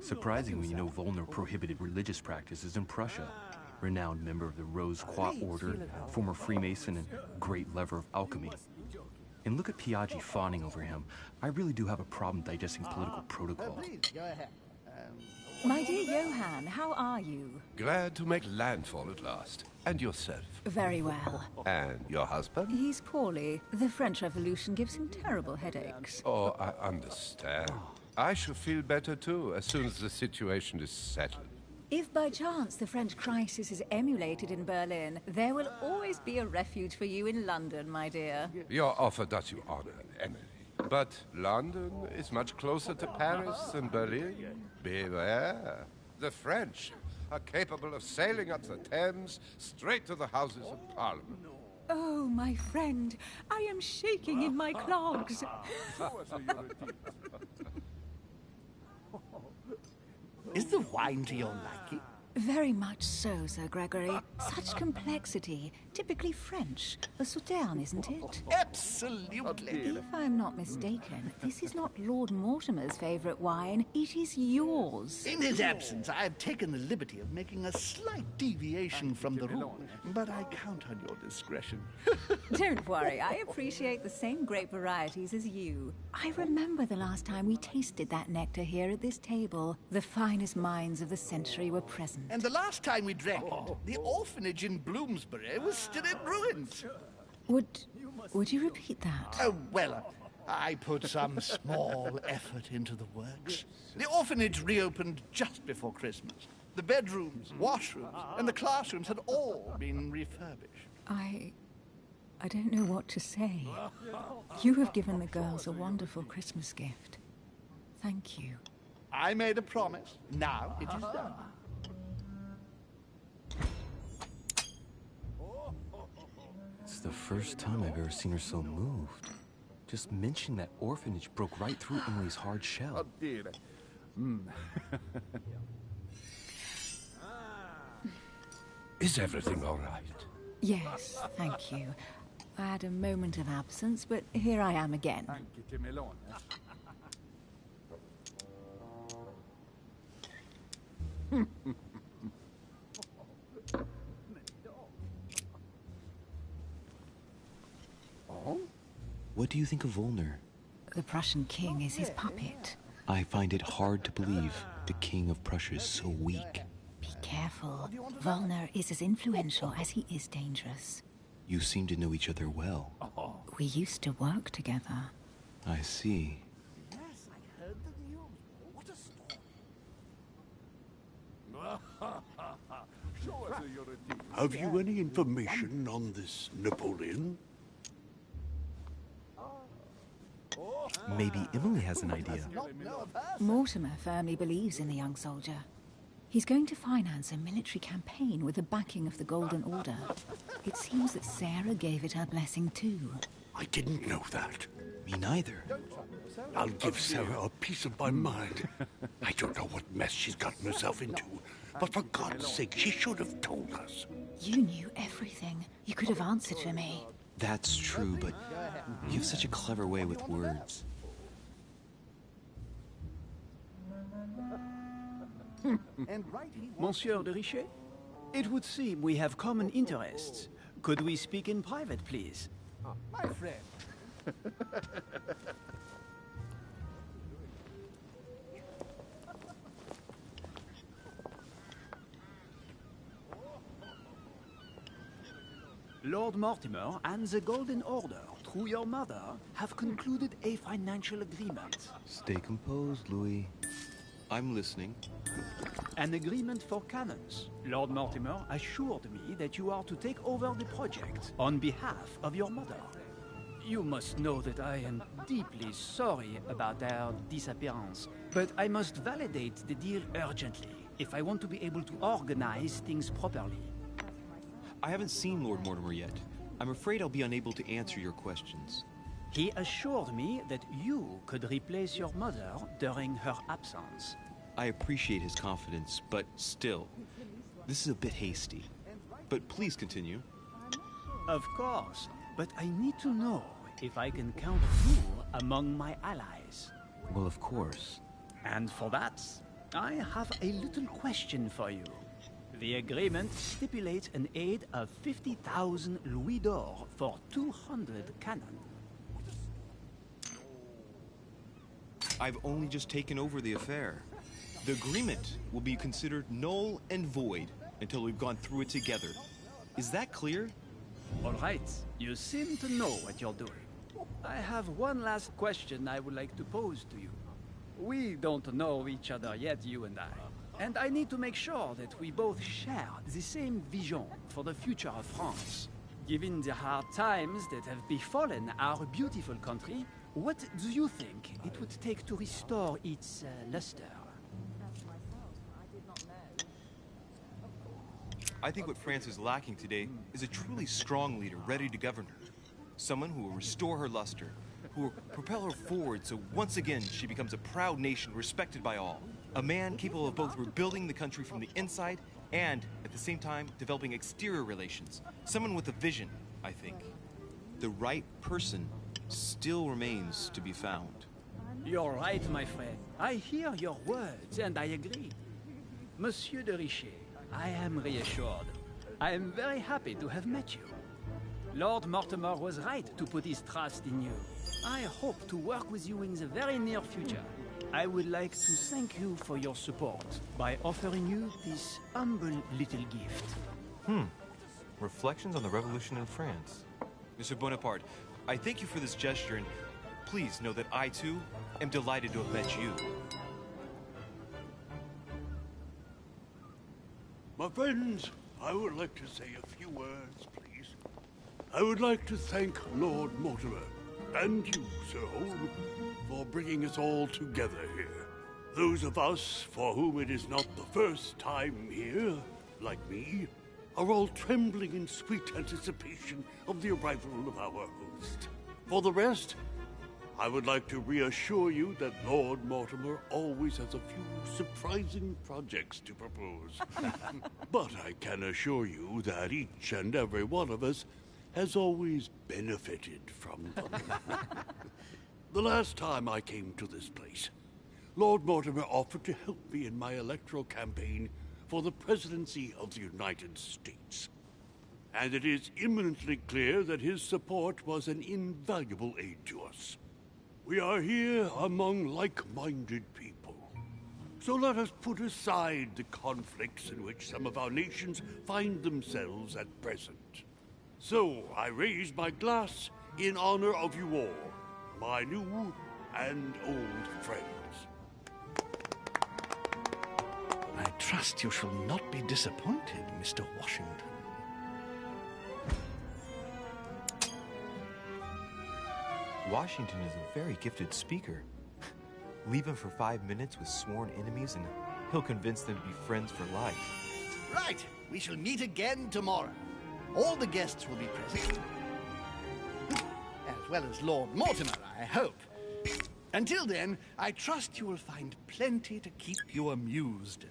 Speaker 6: Surprising when you know Wollner prohibited religious practices in Prussia. Renowned member of the Rose Croix Order, former Freemason, and great lover of alchemy. And look at Piaggi fawning over him. I really do have a problem digesting political protocol.
Speaker 11: Please, go ahead.
Speaker 7: My dear Johann, how are you?
Speaker 15: Glad to make landfall at last. And yourself?
Speaker 7: Very well.
Speaker 15: And your husband?
Speaker 7: He's poorly. The French Revolution gives him terrible headaches.
Speaker 15: Oh, I understand. I shall feel better too, as soon as the situation is settled.
Speaker 7: If by chance the French crisis is emulated in Berlin, there will always be a refuge for you in London, my dear.
Speaker 15: Your offer does you honor, Emily. But London is much closer to Paris than Berlin. Beware. The French are capable of sailing up the Thames straight to the Houses of Parliament.
Speaker 7: Oh, my friend, I am shaking in my clogs.
Speaker 11: Is the wine to your liking?
Speaker 7: Very much so, Sir Gregory. Such complexity, typically French. A sauterne, isn't it?
Speaker 11: Absolutely.
Speaker 7: If I'm not mistaken, this is not Lord Mortimer's favourite wine. It is yours.
Speaker 11: In his absence, I have taken the liberty of making a slight deviation from the rule, but I count on your discretion.
Speaker 7: Don't worry, I appreciate the same grape varieties as you. I remember the last time we tasted that nectar here at this table. The finest minds of the century were present.
Speaker 11: And the last time we drank it, the orphanage in Bloomsbury was still in ruins.
Speaker 7: Would you repeat that?
Speaker 11: Oh, well, I put some small effort into the works. The orphanage reopened just before Christmas. The bedrooms, washrooms, and the classrooms had all been refurbished.
Speaker 7: I don't know what to say. You have given the girls a wonderful Christmas gift. Thank you.
Speaker 11: I made a promise. Now it is done.
Speaker 6: It's the first time I've ever seen her so moved. Just mentioning that orphanage broke right through Emily's hard shell.
Speaker 10: Is everything all right?
Speaker 7: Yes, thank you. I had a moment of absence, but here I am again.
Speaker 6: What do you think of Volner?
Speaker 7: The Prussian king is his puppet.
Speaker 6: I find it hard to believe the king of Prussia is so weak.
Speaker 7: Be careful. Volner is as influential as he is dangerous.
Speaker 6: You seem to know each other well.
Speaker 7: We used to work together.
Speaker 6: I see.
Speaker 11: Yes, I heard the news. What a storm.
Speaker 10: Have you any information on this Napoleon?
Speaker 6: Maybe Emily has an idea.
Speaker 7: Mortimer firmly believes in the young soldier. He's going to finance a military campaign with the backing of the Golden Order. It seems that Sarah gave it her blessing too.
Speaker 10: I didn't know that.
Speaker 6: Me neither.
Speaker 10: I'll give Sarah a piece of my mind. I don't know what mess she's gotten herself into, but for God's sake, she should have told us.
Speaker 7: You knew everything. You could have answered for me.
Speaker 6: That's true, but you have such a clever way with words.
Speaker 12: Monsieur de Richet, it would seem we have common interests. Could we speak in private, please?
Speaker 11: My friend.
Speaker 12: Lord Mortimer and the Golden Order, through your mother, have concluded a financial agreement.
Speaker 6: Stay composed, Louis. I'm listening.
Speaker 12: An agreement for cannons. Lord Mortimer assured me that you are to take over the project on behalf of your mother. You must know that I am deeply sorry about their disappearance, but I must validate the deal urgently if I want to be able to organize things properly.
Speaker 6: I haven't seen Lord Mortimer yet. I'm afraid I'll be unable to answer your questions.
Speaker 12: He assured me that you could replace your mother during her absence.
Speaker 6: I appreciate his confidence, but still, this is a bit hasty. But please continue.
Speaker 12: Of course, but I need to know if I can count you among my allies.
Speaker 6: Well, of course.
Speaker 12: And for that, I have a little question for you. The agreement stipulates an aid of 50,000 louis d'or for 200 cannon.
Speaker 6: I've only just taken over the affair. The agreement will be considered null and void until we've gone through it together. Is that clear?
Speaker 12: All right, you seem to know what you're doing. I have one last question I would like to pose to you. We don't know each other yet, you and I. And I need to make sure that we both share the same vision for the future of France. Given the hard times that have befallen our beautiful country, what do you think it would take to restore its luster?
Speaker 6: I think what France is lacking today is a truly strong leader ready to govern her. Someone who will restore her luster,
Speaker 3: who will propel her forward so once again she becomes a proud nation respected by all. A man capable of both rebuilding the country from the inside and, at the same time, developing exterior relations. Someone with a vision, I think. The right person still remains to be found.
Speaker 12: You're right, my friend. I hear your words, and I agree. Monsieur de Richet, I am reassured. I am very happy to have met you. Lord Mortimer was right to put his trust in you. I hope to work with you in the very near future. I would like to thank you for your support by offering you this humble little gift.
Speaker 3: Reflections on the Revolution in France. Monsieur Bonaparte, I thank you for this gesture, and please know that I, too, am delighted to have met you.
Speaker 10: My friends, I would like to say a few words, please. I would like to thank Lord Mortimer, and you, Sir Holm, for bringing us all together here. Those of us for whom it is not the first time here, like me, are all trembling in sweet anticipation of the arrival of our host. For the rest, I would like to reassure you that Lord Mortimer always has a few surprising projects to propose. But I can assure you that each and every one of us has always benefited from them. The last time I came to this place, Lord Mortimer offered to help me in my electoral campaign for the presidency of the United States. And it is imminently clear that his support was an invaluable aid to us. We are here among like-minded people. So let us put aside the conflicts in which some of our nations find themselves at present. So I raise my glass in honor of you all, my new and old friends.
Speaker 11: I trust you shall not be disappointed, Mr. Washington.
Speaker 3: Washington is a very gifted speaker. Leave him for 5 minutes with sworn enemies and he'll convince them to be friends for life.
Speaker 11: Right. We shall meet again tomorrow. All the guests will be present. As well as Lord Mortimer, I hope. Until then, I trust you will find plenty to keep you amused.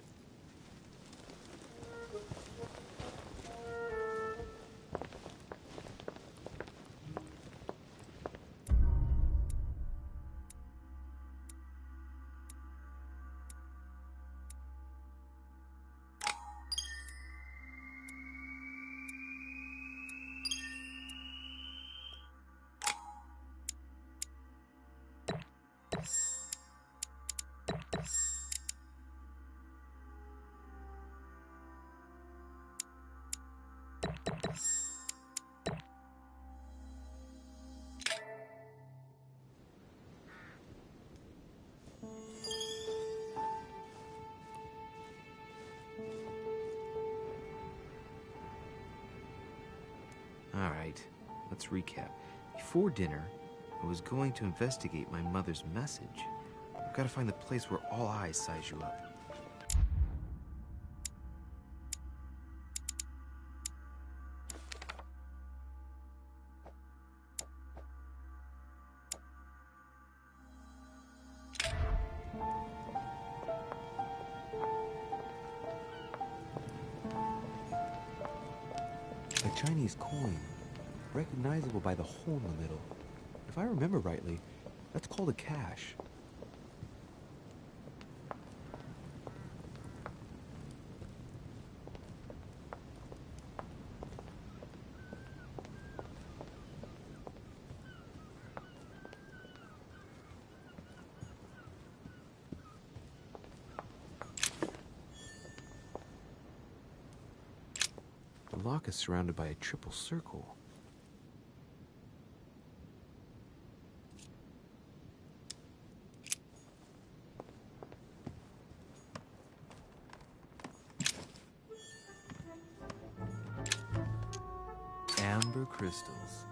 Speaker 6: Alright, let's recap. Before dinner, I was going to investigate my mother's message. I've got to find the place where all eyes size you up. A Chinese coin, recognizable by the hole in the middle. If I remember rightly, that's called a cash. The lock is surrounded by a triple circle. Amber crystals.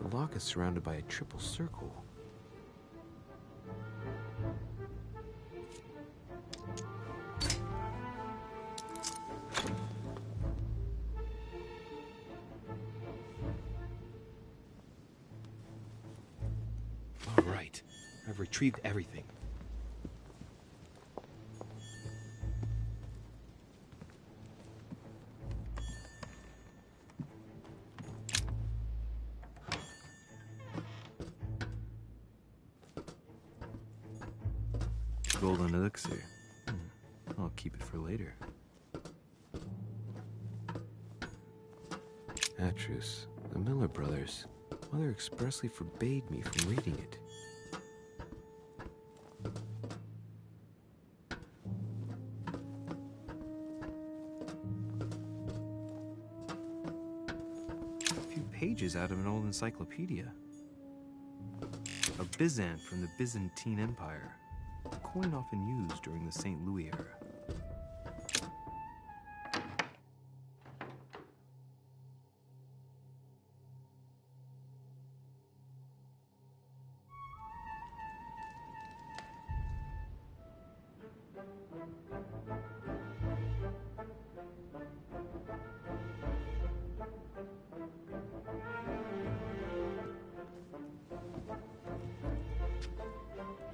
Speaker 6: The lock is surrounded by a triple circle. right. I've retrieved everything. Golden elixir. I'll keep it for later. Atrus, the Miller brothers. Mother expressly forbade me from reading it. A few pages out of an old encyclopedia. A Byzant from the Byzantine Empire. A coin often used during the St. Louis era.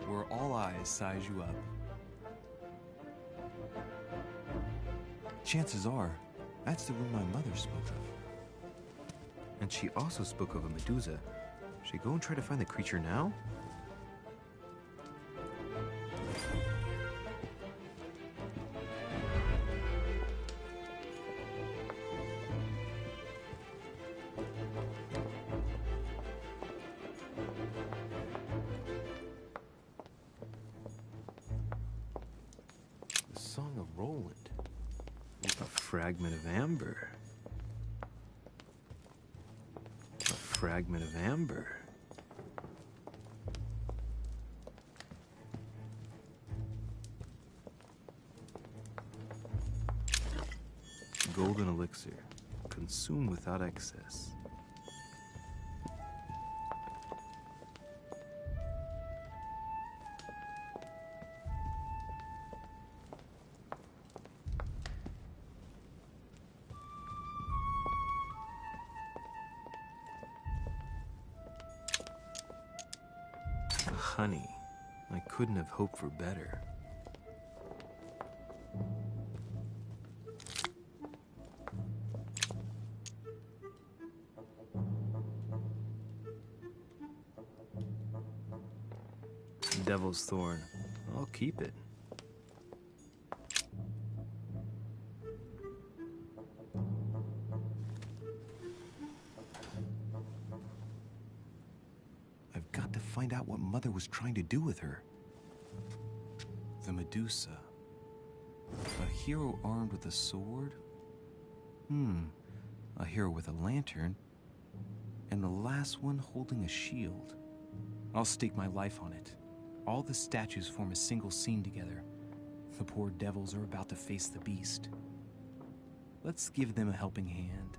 Speaker 6: Where all eyes size you up. Chances are, that's the room my mother spoke of. And she also spoke of a Medusa. Should I go and try to find the creature now? The Song of Roland. A fragment of amber. A fragment of amber. Golden elixir. Consume without excess. Honey. I couldn't have hoped for better. Devil's Thorn. I'll keep it. I've got to find out what Mother was trying to do with her. The Medusa. A hero armed with a sword? A hero with a lantern. And the last one holding a shield. I'll stake my life on it. All the statues form a single scene together. The poor devils are about to face the beast. Let's give them a helping hand.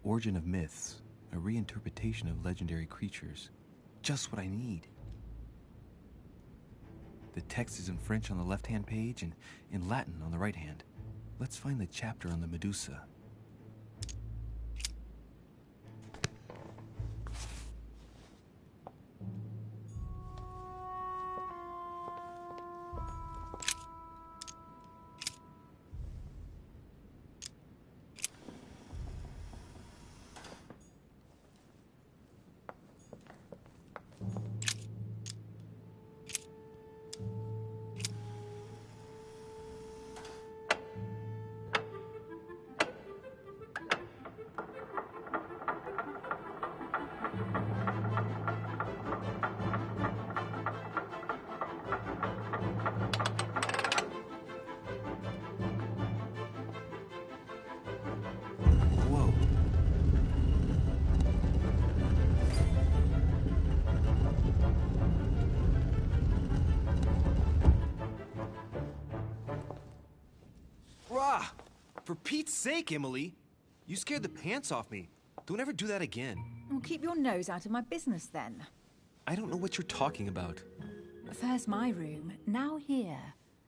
Speaker 6: Origin of Myths, a reinterpretation of legendary creatures. Just what I need. The text is in French on the left-hand page and in Latin on the right hand. Let's find the chapter on the Medusa.
Speaker 3: For Pete's sake, Emily! You scared the pants off me. Don't ever do that again.
Speaker 7: Well, keep your nose out of my business then.
Speaker 3: I don't know what you're talking about.
Speaker 7: First my room, now here.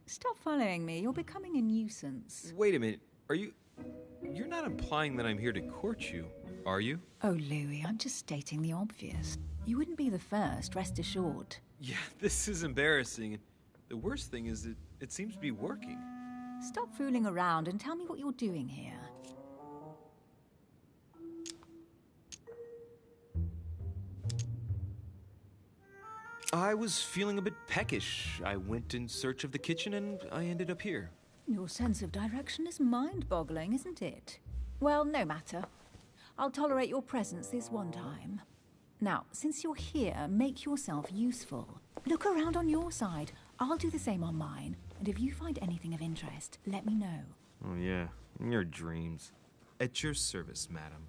Speaker 7: Stop following me, you're becoming a nuisance.
Speaker 3: Wait a minute, You're not implying that I'm here to court you, are you?
Speaker 7: Oh, Louis, I'm just stating the obvious. You wouldn't be the first, rest assured.
Speaker 3: Yeah, this is embarrassing. The worst thing is it seems to be working.
Speaker 7: Stop fooling around and tell me what you're doing here.
Speaker 3: I was feeling a bit peckish. I went in search of the kitchen and I ended up here.
Speaker 7: Your sense of direction is mind-boggling, isn't it? Well, no matter. I'll tolerate your presence this one time. Now, since you're here, make yourself useful. Look around on your side. I'll do the same on mine. And if you find anything of interest, let me know.
Speaker 3: Oh yeah, in your dreams. At your service, madam.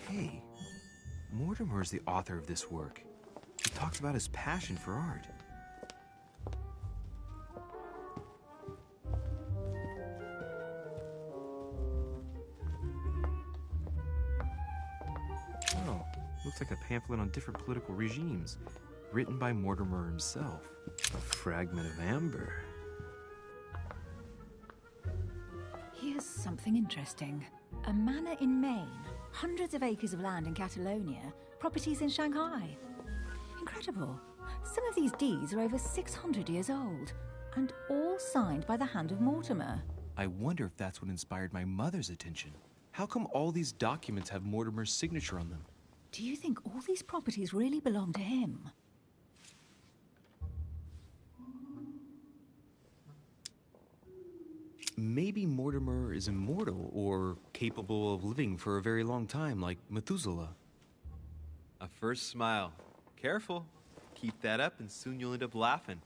Speaker 3: Hey, Mortimer is the author of this work. He talks about his passion for art. Oh, looks like a pamphlet on different political regimes, written by Mortimer himself. A fragment of amber.
Speaker 7: Here's something interesting. A manor in Maine, hundreds of acres of land in Catalonia, properties in Shanghai. Incredible. Some of these deeds are over 600 years old, and all signed by the hand of Mortimer.
Speaker 3: I wonder if that's what inspired my mother's attention. How come all these documents have Mortimer's signature on them?
Speaker 7: Do you think all these properties really belong to him?
Speaker 3: Maybe Mortimer is immortal or capable of living for a very long time, like Methuselah. A first smile. Careful. Keep that up and soon you'll end up laughing.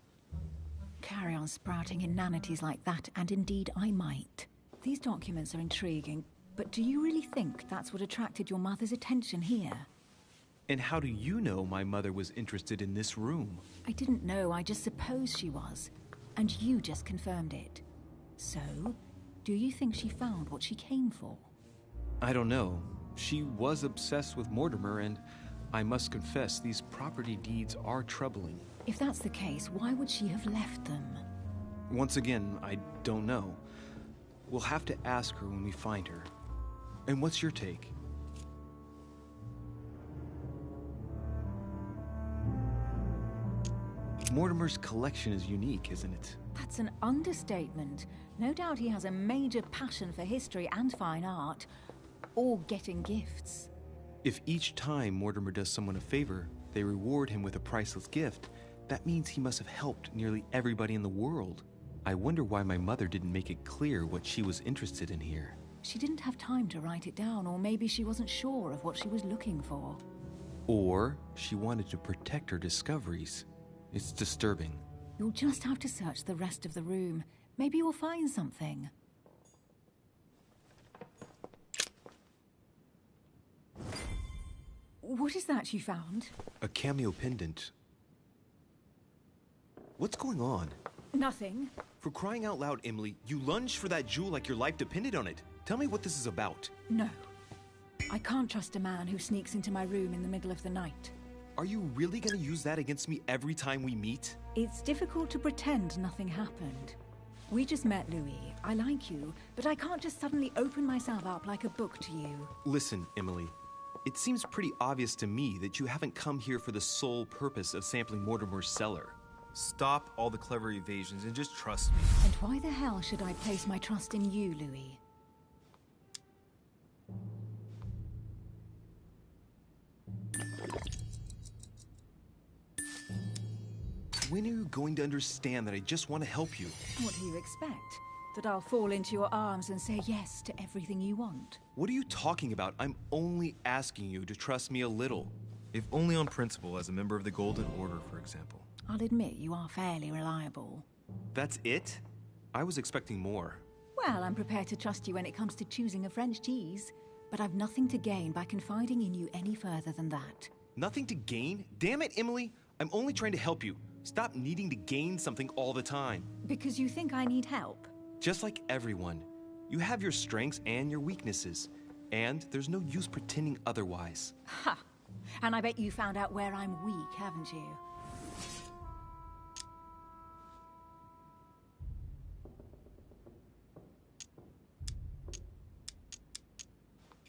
Speaker 7: Carry on sprouting inanities like that, and indeed I might. These documents are intriguing, but do you really think that's what attracted your mother's attention here?
Speaker 3: And how do you know my mother was interested in this room?
Speaker 7: I didn't know, I just supposed she was. And you just confirmed it. So, do you think she found what she came for?
Speaker 3: I don't know. She was obsessed with Mortimer, and I must confess, these property deeds are troubling.
Speaker 7: If that's the case, why would she have left them?
Speaker 3: Once again, I don't know. We'll have to ask her when we find her. And what's your take? Mortimer's collection is unique, isn't it?
Speaker 7: That's an understatement. No doubt he has a major passion for history and fine art. Or getting gifts.
Speaker 3: If each time Mortimer does someone a favor, they reward him with a priceless gift, that means he must have helped nearly everybody in the world. I wonder why my mother didn't make it clear what she was interested in here.
Speaker 7: She didn't have time to write it down, or maybe she wasn't sure of what she was looking for.
Speaker 3: Or she wanted to protect her discoveries. It's disturbing.
Speaker 7: You'll just have to search the rest of the room. Maybe you'll find something. What is that you found?
Speaker 3: A cameo pendant. What's going on?
Speaker 7: Nothing.
Speaker 3: For crying out loud, Emily, you lunged for that jewel like your life depended on it. Tell me what this is about.
Speaker 7: No. I can't trust a man who sneaks into my room in the middle of the night.
Speaker 3: Are you really gonna use that against me every time we meet?
Speaker 7: It's difficult to pretend nothing happened. We just met, Louis. I like you, but I can't just suddenly open myself up like a book to you.
Speaker 3: Listen, Emily. It seems pretty obvious to me that you haven't come here for the sole purpose of sampling Mortimer's cellar. Stop all the clever evasions and just trust me.
Speaker 7: And why the hell should I place my trust in you, Louis?
Speaker 3: When are you going to understand that I just want to help you?
Speaker 7: What do you expect? That I'll fall into your arms and say yes to everything you want?
Speaker 3: What are you talking about? I'm only asking you to trust me a little. If only on principle, as a member of the Golden Order, for example.
Speaker 7: I'll admit you are fairly reliable.
Speaker 3: That's it? I was expecting more.
Speaker 7: Well, I'm prepared to trust you when it comes to choosing a French cheese, but I've nothing to gain by confiding in you any further than that.
Speaker 3: Nothing to gain? Damn it, Emily! I'm only trying to help you. Stop needing to gain something all the time.
Speaker 7: Because you think I need help?
Speaker 3: Just like everyone. You have your strengths and your weaknesses. And there's no use pretending otherwise.
Speaker 7: Ha! And I bet you found out where I'm weak, haven't you?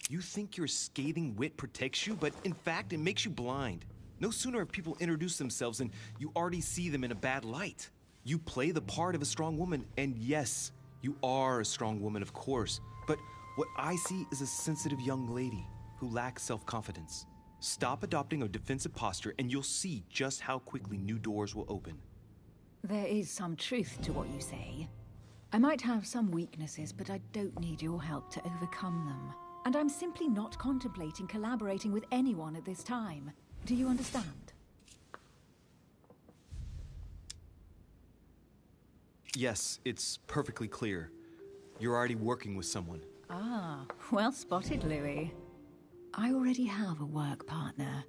Speaker 3: You think your scathing wit protects you, but in fact, it makes you blind. No sooner have people introduced themselves than you already see them in a bad light. You play the part of a strong woman, and yes, you are a strong woman, of course. But what I see is a sensitive young lady who lacks self-confidence. Stop adopting a defensive posture, and you'll see just how quickly new doors will open.
Speaker 7: There is some truth to what you say. I might have some weaknesses, but I don't need your help to overcome them. And I'm simply not contemplating collaborating with anyone at this time. Do you understand?
Speaker 3: Yes, it's perfectly clear. You're already working with someone.
Speaker 7: Ah, well spotted, Louis. I already have a work partner.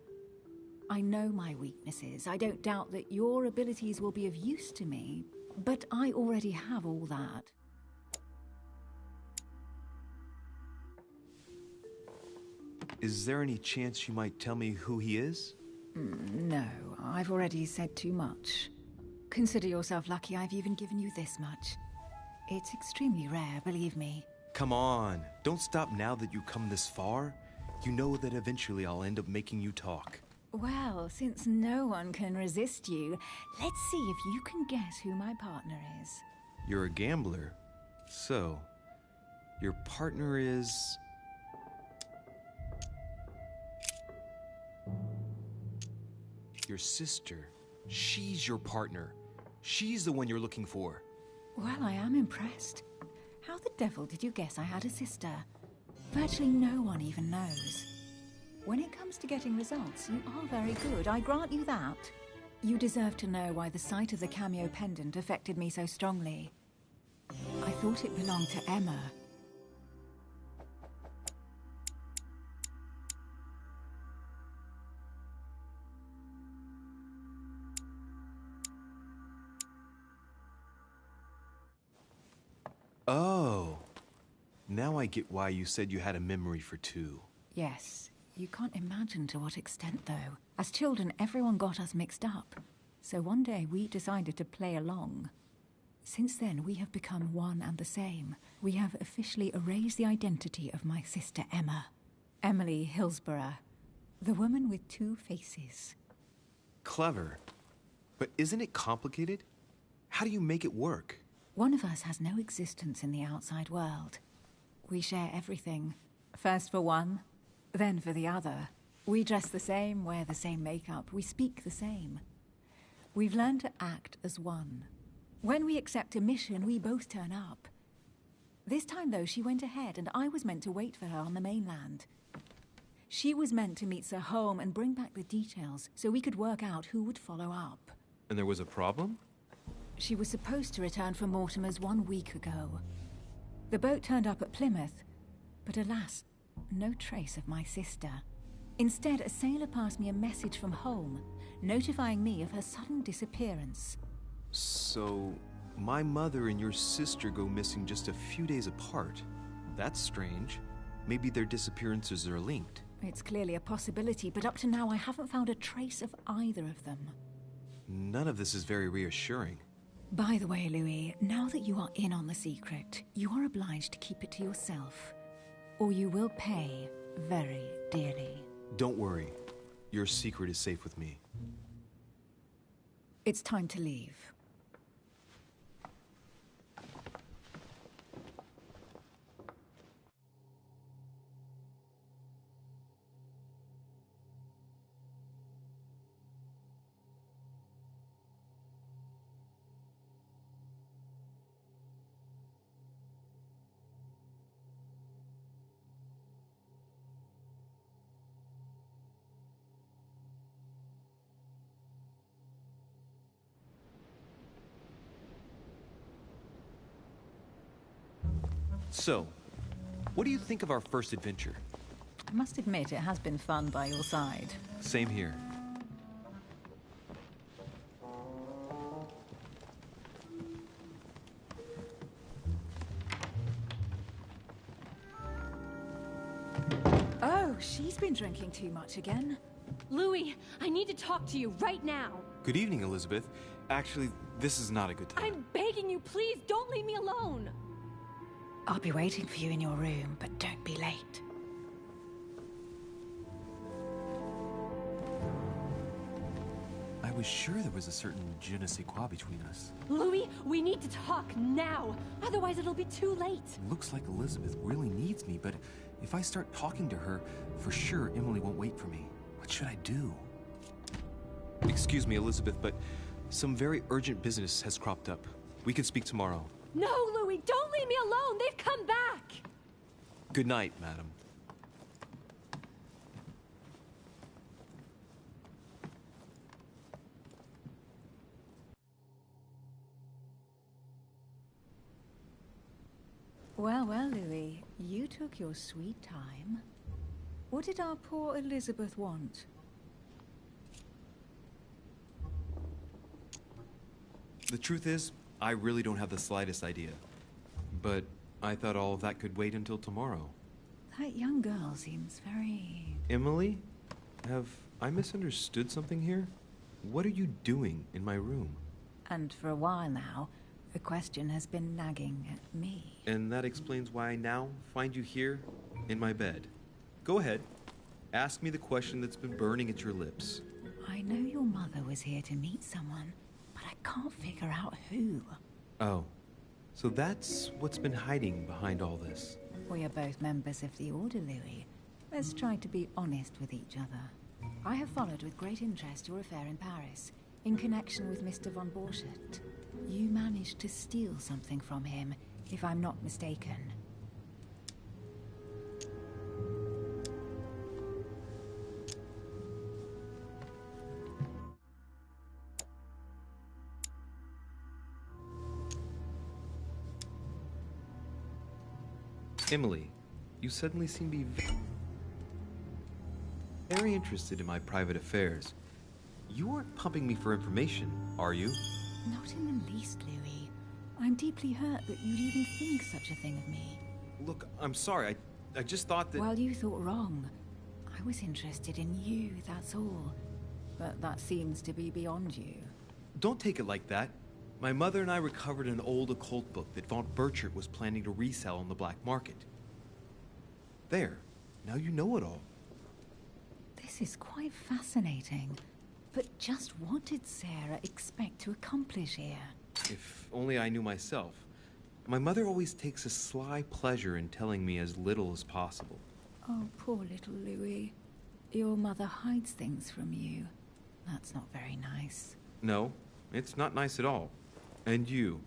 Speaker 7: I know my weaknesses. I don't doubt that your abilities will be of use to me, but I already have all that.
Speaker 3: Is there any chance you might tell me who he is?
Speaker 7: No, I've already said too much. Consider yourself lucky I've even given you this much. It's extremely rare, believe me.
Speaker 3: Come on, don't stop now that you've come this far. You know that eventually I'll end up making you talk.
Speaker 7: Well, since no one can resist you, let's see if you can guess who my partner is.
Speaker 3: You're a gambler. So, your partner is... your sister. She's your partner. She's the one you're looking for.
Speaker 7: Well, I am impressed. How the devil did you guess I had a sister? Virtually no one even knows. When it comes to getting results, you are very good, I grant you that. You deserve to know why the sight of the cameo pendant affected me so strongly. I thought it belonged to Emma.
Speaker 3: Oh. Now I get why you said you had a memory for two.
Speaker 7: Yes. You can't imagine to what extent, though. As children, everyone got us mixed up. So one day we decided to play along. Since then, we have become one and the same. We have officially erased the identity of my sister Emma. Emily Hillsborough. The woman with two faces.
Speaker 3: Clever. But isn't it complicated? How do you make it work?
Speaker 7: One of us has no existence in the outside world. We share everything. First for one, then for the other. We dress the same, wear the same makeup, we speak the same. We've learned to act as one. When we accept a mission, we both turn up. This time, though, she went ahead, and I was meant to wait for her on the mainland. She was meant to meet Sir Home and bring back the details, so we could work out who would follow up.
Speaker 3: And there was a problem?
Speaker 7: She was supposed to return from Mortimer's 1 week ago. The boat turned up at Plymouth, but alas, no trace of my sister. Instead, a sailor passed me a message from home, notifying me of her sudden disappearance.
Speaker 3: So, my mother and your sister go missing just a few days apart. That's strange. Maybe their disappearances are linked.
Speaker 7: It's clearly a possibility, but up to now I haven't found a trace of either of them.
Speaker 3: None of this is very reassuring.
Speaker 7: By the way, Louis, now that you are in on the secret, you are obliged to keep it to yourself, or you will pay very dearly.
Speaker 3: Don't worry. Your secret is safe with me.
Speaker 7: It's time to leave.
Speaker 3: So, what do you think of our first adventure?
Speaker 7: I must admit, it has been fun by your side.
Speaker 3: Same here.
Speaker 7: Oh, she's been drinking too much again.
Speaker 14: Louis, I need to talk to you right now.
Speaker 3: Good evening, Elizabeth. Actually, this is not a good time.
Speaker 14: I'm begging you, please, don't leave me alone.
Speaker 7: I'll be waiting for you in your room, but don't be late.
Speaker 3: I was sure there was a certain je ne sais quoi between us.
Speaker 14: Louis, we need to talk now. Otherwise, it'll be too late.
Speaker 3: Looks like Elizabeth really needs me, but if I start talking to her, for sure Emily won't wait for me. What should I do? Excuse me, Elizabeth, but some very urgent business has cropped up. We can speak tomorrow.
Speaker 14: No, Louis, don't leave me alone. They've come back.
Speaker 3: Good night, madam.
Speaker 7: Well, well, Louis, you took your sweet time. What did our poor Elizabeth want?
Speaker 3: The truth is, I really don't have the slightest idea. But I thought all of that could wait until tomorrow.
Speaker 7: That young girl seems very...
Speaker 3: Emily? Have I misunderstood something here? What are you doing in my room?
Speaker 7: And for a while now, the question has been nagging at me.
Speaker 3: And that explains why I now find you here, in my bed. Go ahead. Ask me the question that's been burning at your lips.
Speaker 7: I know your mother was here to meet someone, but I can't figure out who.
Speaker 3: Oh. So that's what's been hiding behind all this.
Speaker 7: We are both members of the Order, Louis. Let's try to be honest with each other. I have followed with great interest your affair in Paris, in connection with Mr. von Borchardt. You managed to steal something from him, if I'm not mistaken.
Speaker 3: Emily, you suddenly seem to be very interested in my private affairs. You aren't pumping me for information, are you?
Speaker 7: Not in the least, Louis. I'm deeply hurt that you'd even think such a thing of me.
Speaker 3: Look, I'm sorry. I just thought that...
Speaker 7: Well, you thought wrong. I was interested in you, that's all. But that seems to be beyond you.
Speaker 3: Don't take it like that. My mother and I recovered an old occult book that von Borchardt was planning to resell on the black market. There. Now you know it all.
Speaker 7: This is quite fascinating. But just what did Sarah expect to accomplish here?
Speaker 3: If only I knew myself. My mother always takes a sly pleasure in telling me as little as possible.
Speaker 7: Oh, poor little Louis. Your mother hides things from you. That's not very nice.
Speaker 3: No, it's not nice at all. And you?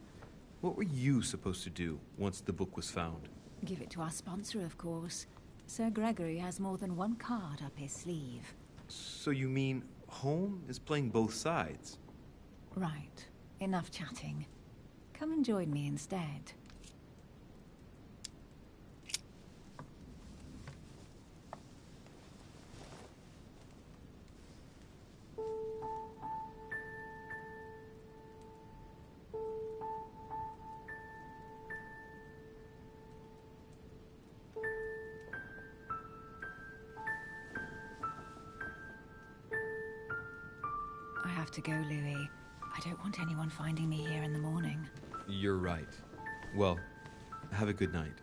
Speaker 3: What were you supposed to do once the book was found?
Speaker 7: Give it to our sponsor, of course. Sir Gregory has more than one card up his sleeve.
Speaker 3: So you mean Home is playing both sides?
Speaker 7: Right. Enough chatting. Come and join me instead. I have to go, Louis. I don't want anyone finding me here in the morning.
Speaker 3: You're right. Well, have a good night.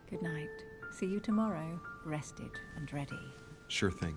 Speaker 7: Good night. See you tomorrow, rested and ready.
Speaker 3: Sure thing.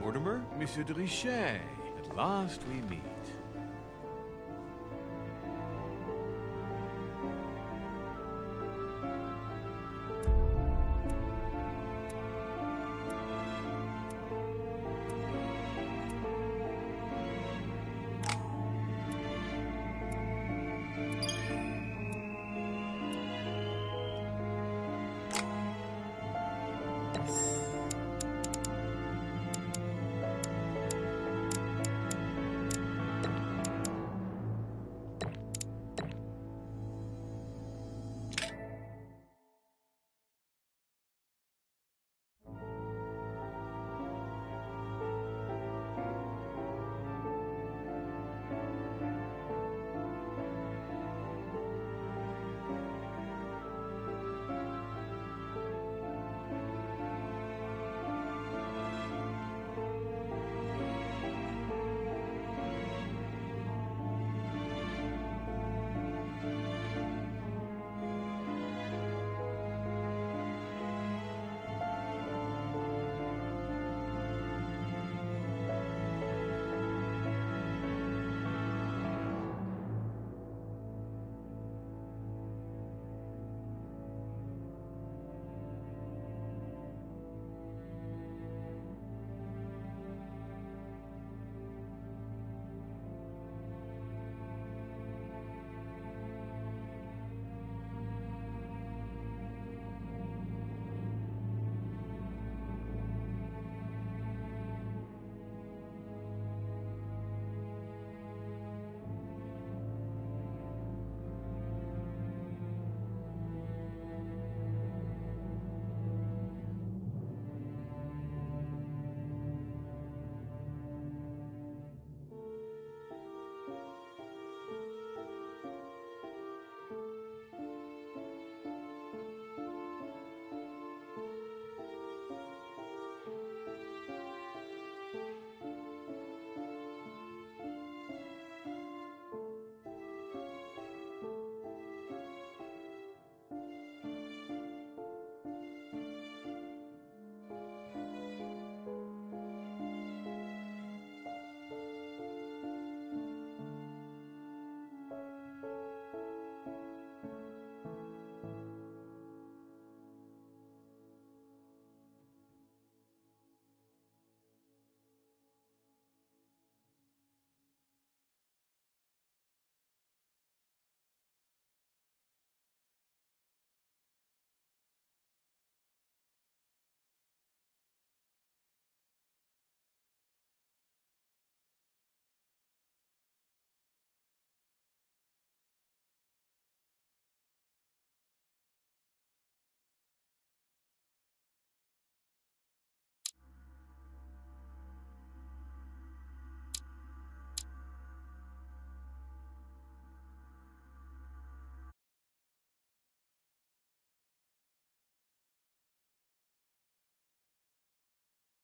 Speaker 3: Mortimer?
Speaker 9: Monsieur de Richet, at last we meet.